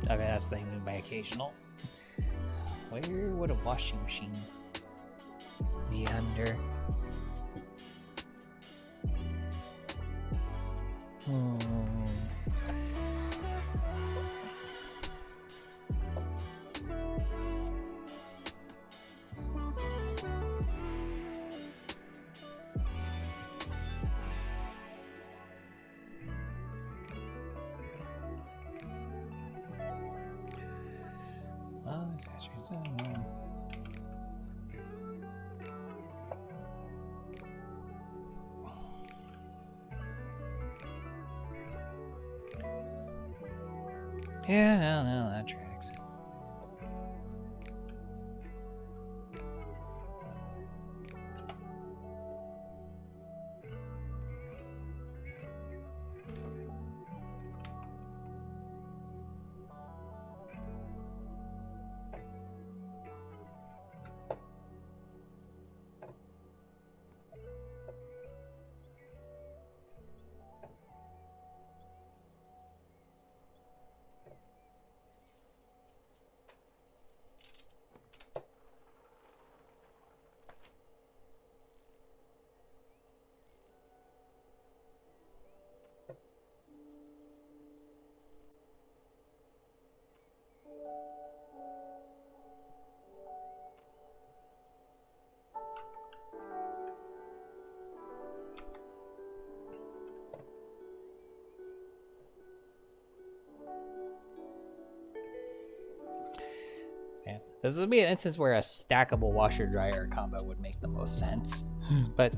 Okay, that's the thing by occasional. Where would a washing machine be under? Yeah, no, that tracks. Yeah, this would be an instance where a stackable washer dryer combo would make the most sense, but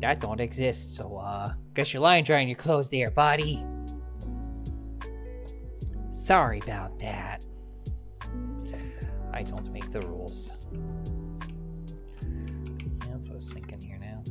that don't exist. So, guess you're lying drying your clothes there, buddy. Sorry about that. I don't make the rules. Yeah, let's put a sink in here now.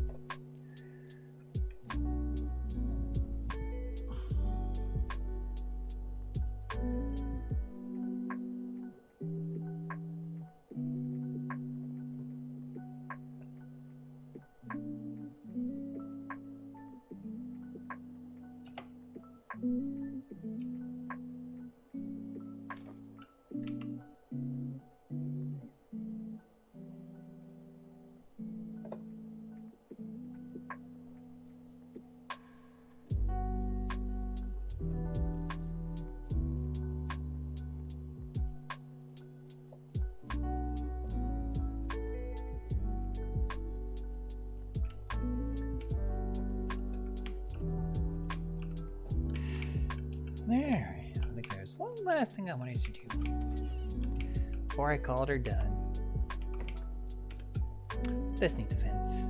There, I think there's one last thing I wanted to do before I called her done. This needs a fence.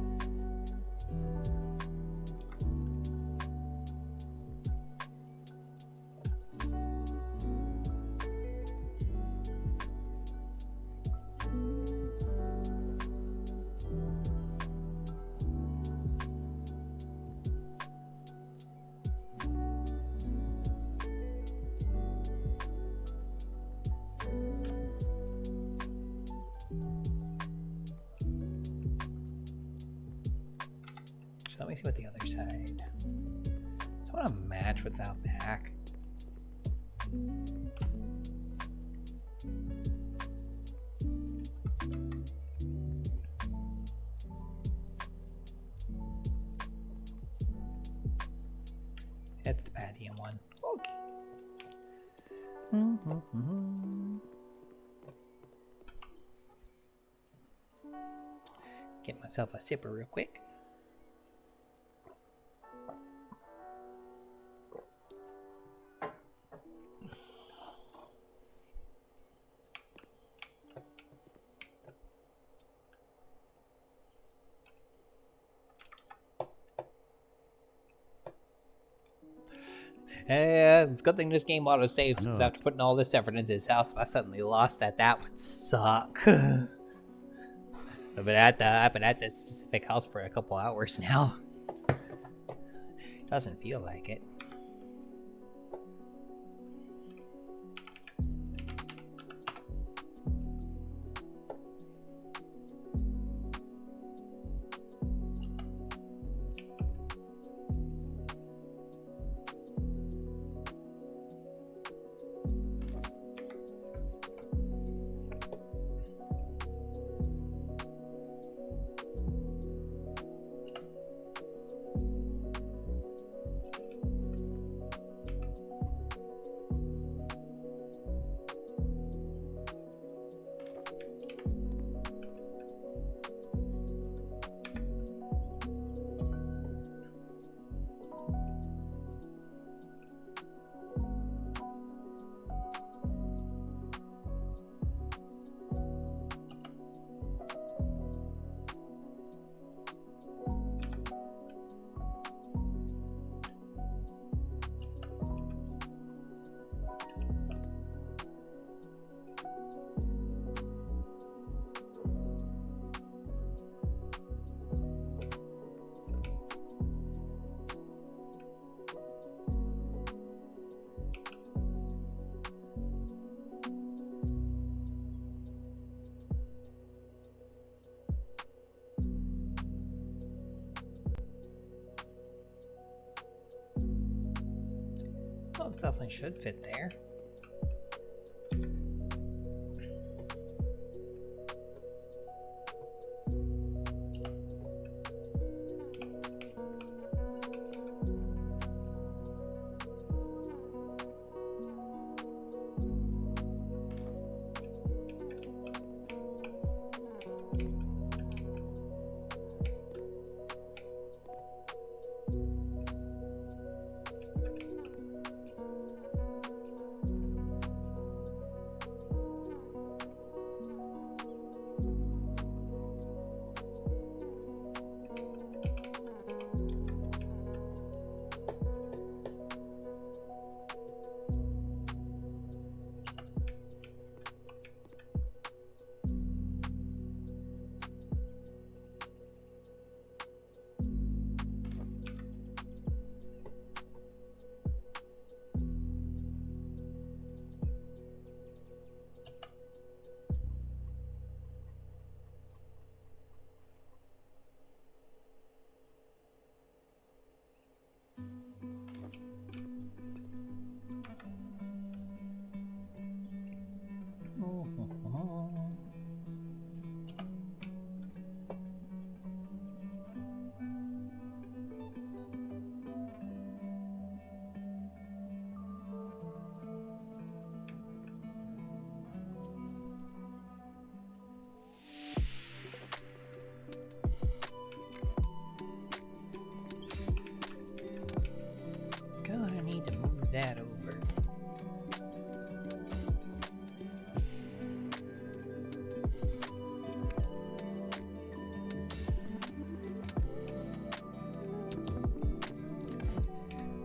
So let me see what the other side. So I want to match what's out back. That's the patio one. Okay. Get myself a sipper real quick. It's a good thing this game auto saves because after putting all this effort into this house, if I suddenly lost that would suck. I've been at this specific house for a couple hours now. Doesn't feel like it. Well, it definitely should fit there.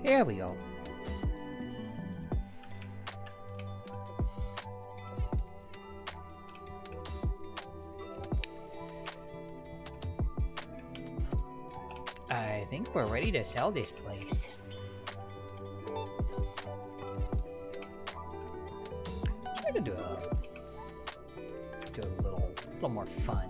There we go. I think we're ready to sell this place. Try to do a little more fun.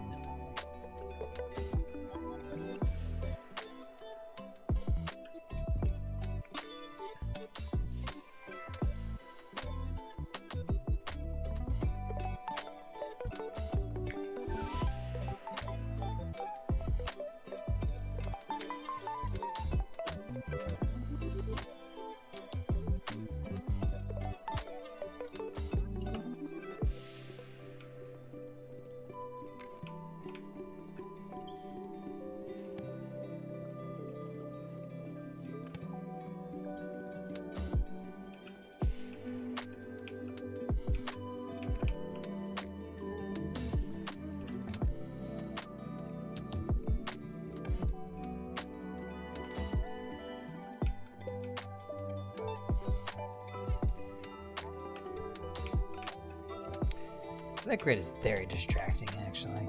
That grid is very distracting, actually.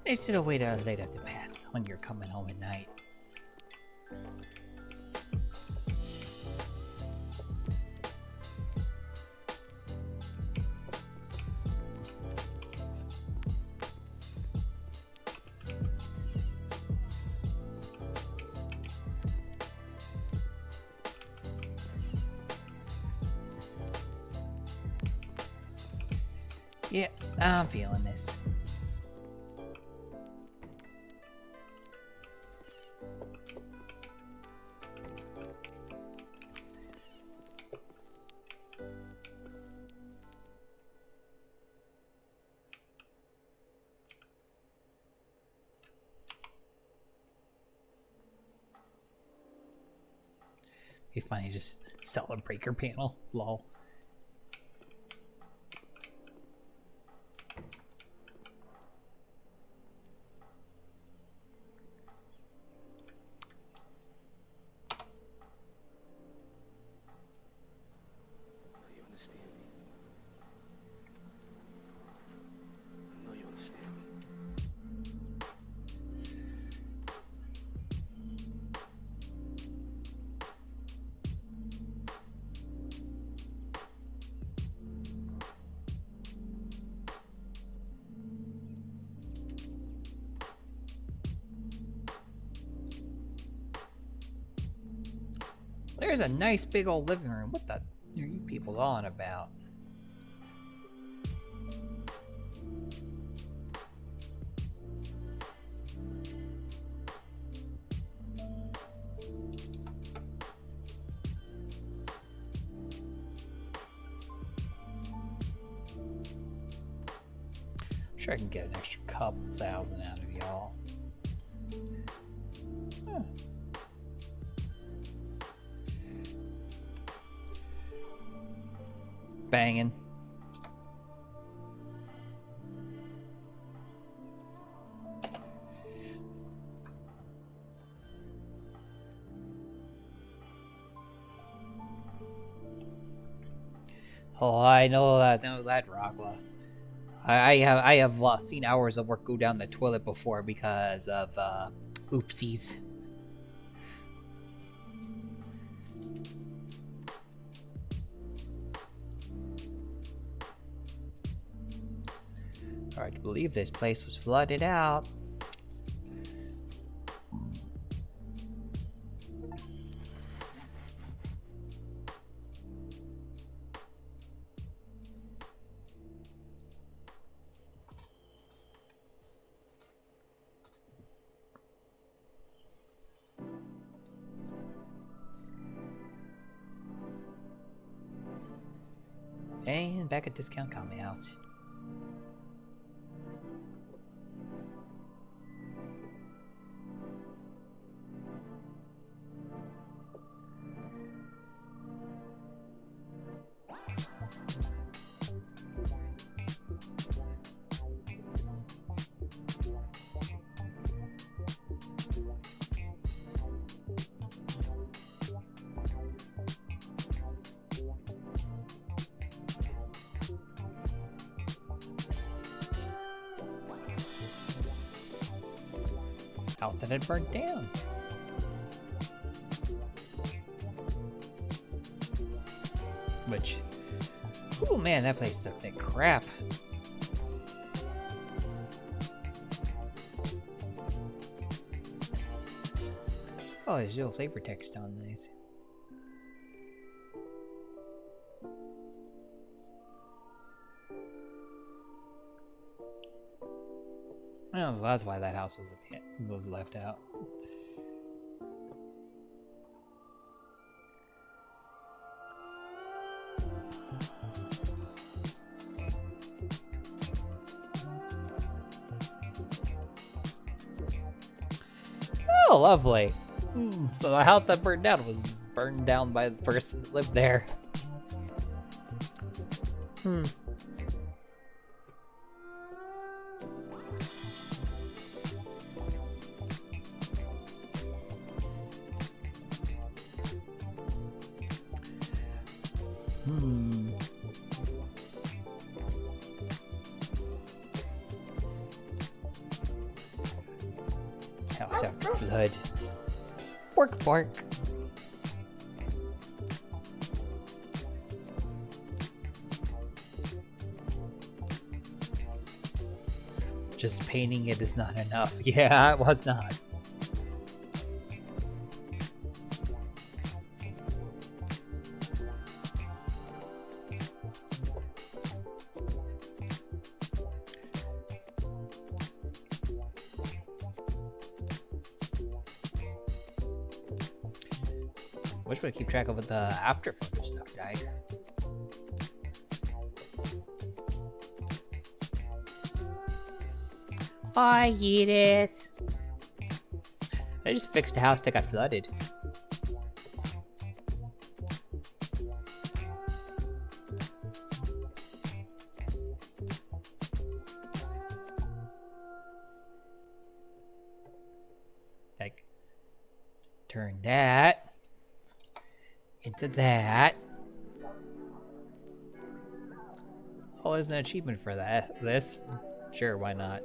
Nice little way to light up the path when you're coming home at night. Yeah, I'm feeling this. Be funny, just sell a breaker panel. Lol. You understand me? I know you understand me. There's a nice big old living room. What the are you people on about? I'm sure I can get an extra couple thousand out of y'all. Huh. Banging. Oh, I know that, Rockwell. I have seen hours of work go down the toilet before because of oopsies. Hard to believe this place was flooded out. And back at Discount Coffee House. House that had burnt down. Which, oh man, that place looked like crap. Oh, there's little flavor text on these. Well, so that's why that house was left out. Oh, lovely. So the house that burned down was burned down by the person that lived there. House after flood. Bork bark. Just painting it is not enough. Yeah, it was not. Wish we could keep track of what the after photo stuff died. Hi, Yeetus. I just fixed a house that got flooded. Like, turn that into that. Oh, there's an achievement for this. Sure, why not?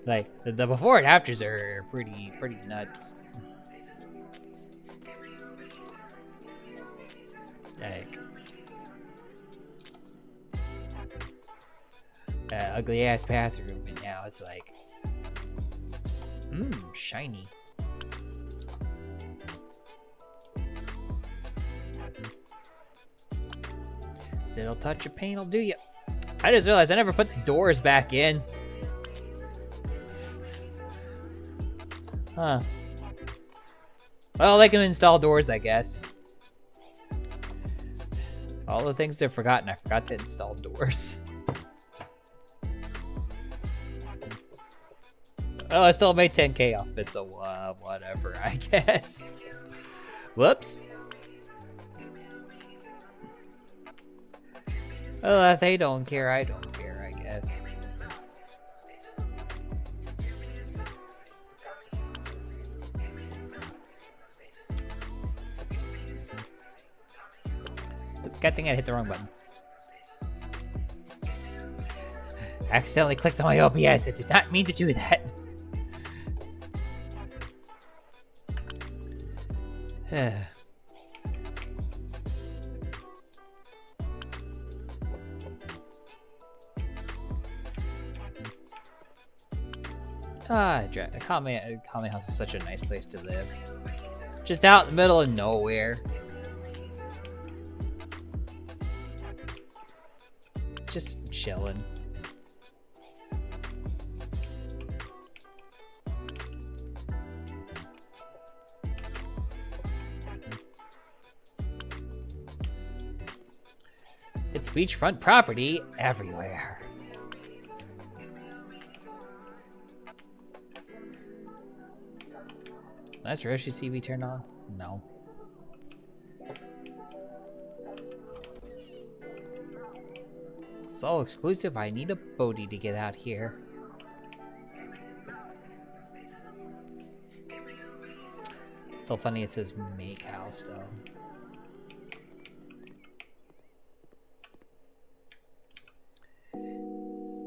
Like, the before and afters are pretty nuts. Like, ugly ass bathroom, and now it's like, shiny. Little touch of pain will do you. I just realized I never put the doors back in. Huh. Well, they can install doors, I guess. All the things they've forgotten. I forgot to install doors. Oh, I still made 10K off it, so whatever, I guess. Whoops. Well, if they don't care, I don't care, I guess. God dang, I hit the wrong button. Accidentally clicked on my OBS. I did not mean to do that. Kame House is such a nice place to live. Just out in the middle of nowhere. Just chilling. It's beachfront property everywhere. That's Roshi TV turned on? No. It's all exclusive. I need a boaty to get out here. Still funny it says make house though.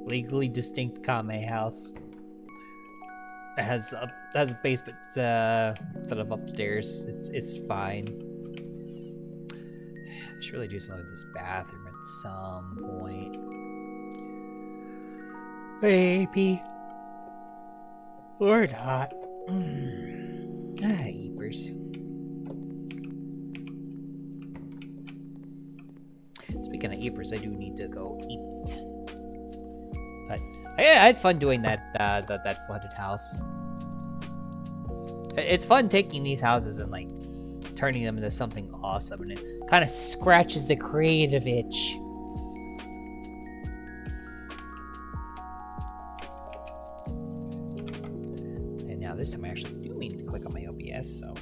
Legally distinct Kame house. It has a basement instead of upstairs. It's fine. I should really do something with this bathroom at some point. Maybe. Or not. Eepers. Speaking of eepers, I do need to go eat. But I had fun doing that flooded house. It's fun taking these houses and like turning them into something awesome, and it kind of scratches the creative itch. And now this time I actually do mean to click on my OBS, so.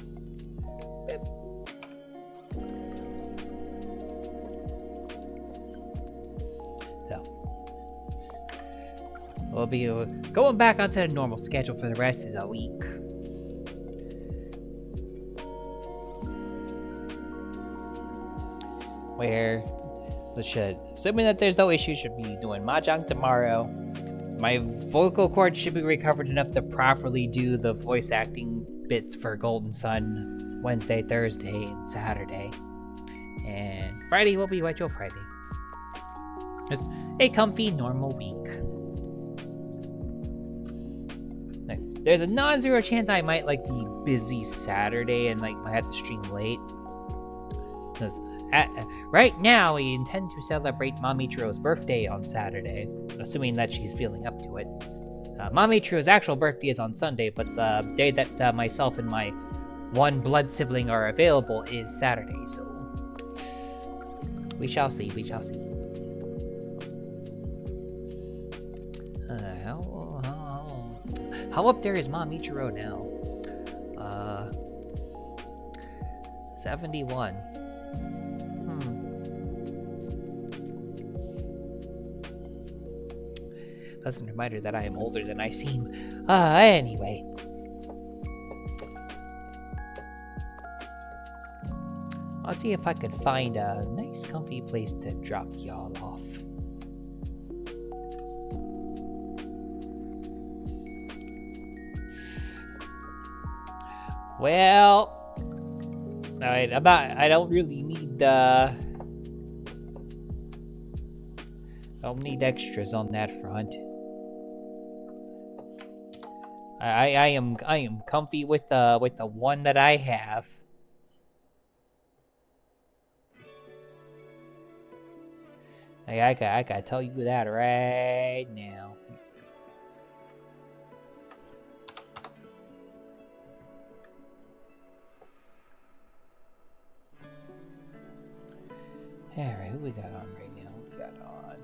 We'll be going back onto the normal schedule for the rest of the week. Where assuming that there's no issue, should be doing Mahjong tomorrow. My vocal cords should be recovered enough to properly do the voice acting bits for Golden Sun Wednesday, Thursday, and Saturday. And Friday will be White Joe Friday. Just a comfy, normal week. There's a non-zero chance I might like be busy Saturday and like might have to stream late. Because right now we intend to celebrate Mommy Chiro's birthday on Saturday, assuming that she's feeling up to it. Mommy Chiro's actual birthday is on Sunday, but the day that myself and my one blood sibling are available is Saturday, so we shall see, we shall see. How up there is Mom Ichiro now? 71. Pleasant reminder that I am older than I seem. Anyway. Let's see if I could find a nice comfy place to drop y'all off. Well, alright, I don't really need, I don't need extras on that front. I am comfy with the one that I have. I gotta tell you that right now. Alright, who we got on right now? Who we got on?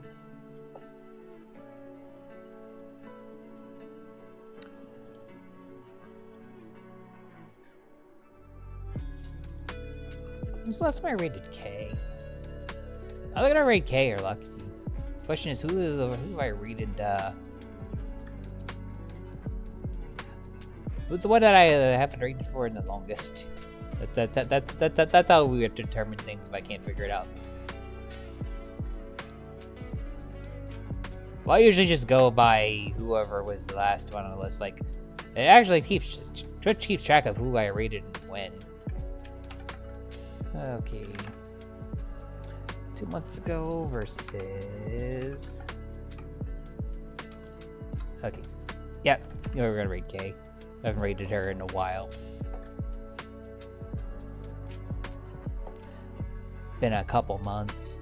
When's the last time I rated K? I'm gonna rate K or Luxie. Question is, who have I rated? Who's the one that I haven't rated for in the longest? That's how we would determine things if I can't figure it out. Well, I usually just go by whoever was the last one on the list. Like, it actually Twitch keeps track of who I rated and when. Okay. 2 months ago versus... Okay. Yep. Yeah, we're gonna rate Kay. I haven't rated her in a while. Been a couple months.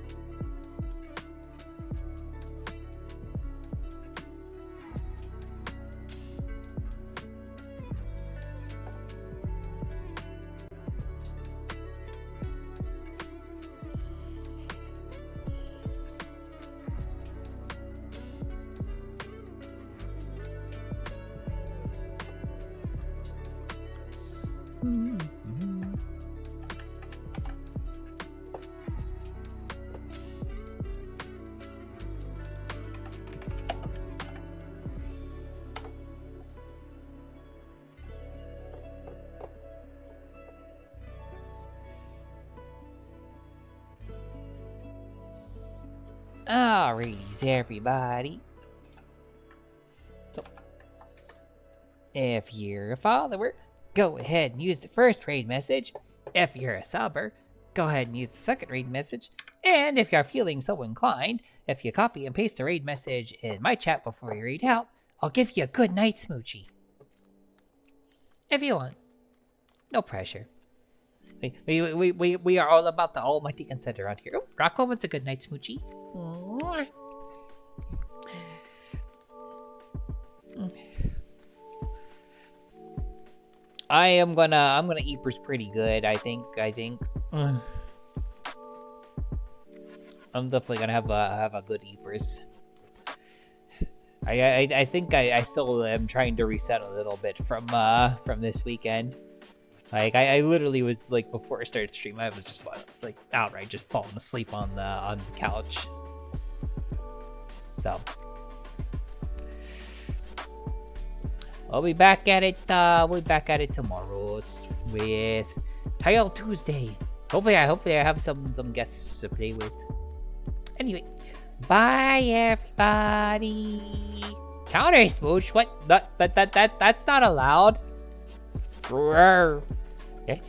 Alrighty, everybody. So, if you're a follower, go ahead and use the first raid message. If you're a subber, go ahead and use the second raid message. And if you're feeling so inclined, if you copy and paste the raid message in my chat before you read out, I'll give you a good night smoochie. If you want. No pressure. We are all about the almighty consent around here. Oh, Rocco wants a good night smoochie. I'm gonna Eepers pretty good, I think. I'm definitely gonna have a good Eepers. I think I still am trying to reset a little bit from this weekend. Like I literally was like, before I started streaming, I was just like outright just falling asleep on the couch. So I'll be back at it. We'll be back at it tomorrow with Tile Tuesday. Hopefully I have some guests to play with. Anyway, bye everybody. Counter smooch? What? That's not allowed. Okay.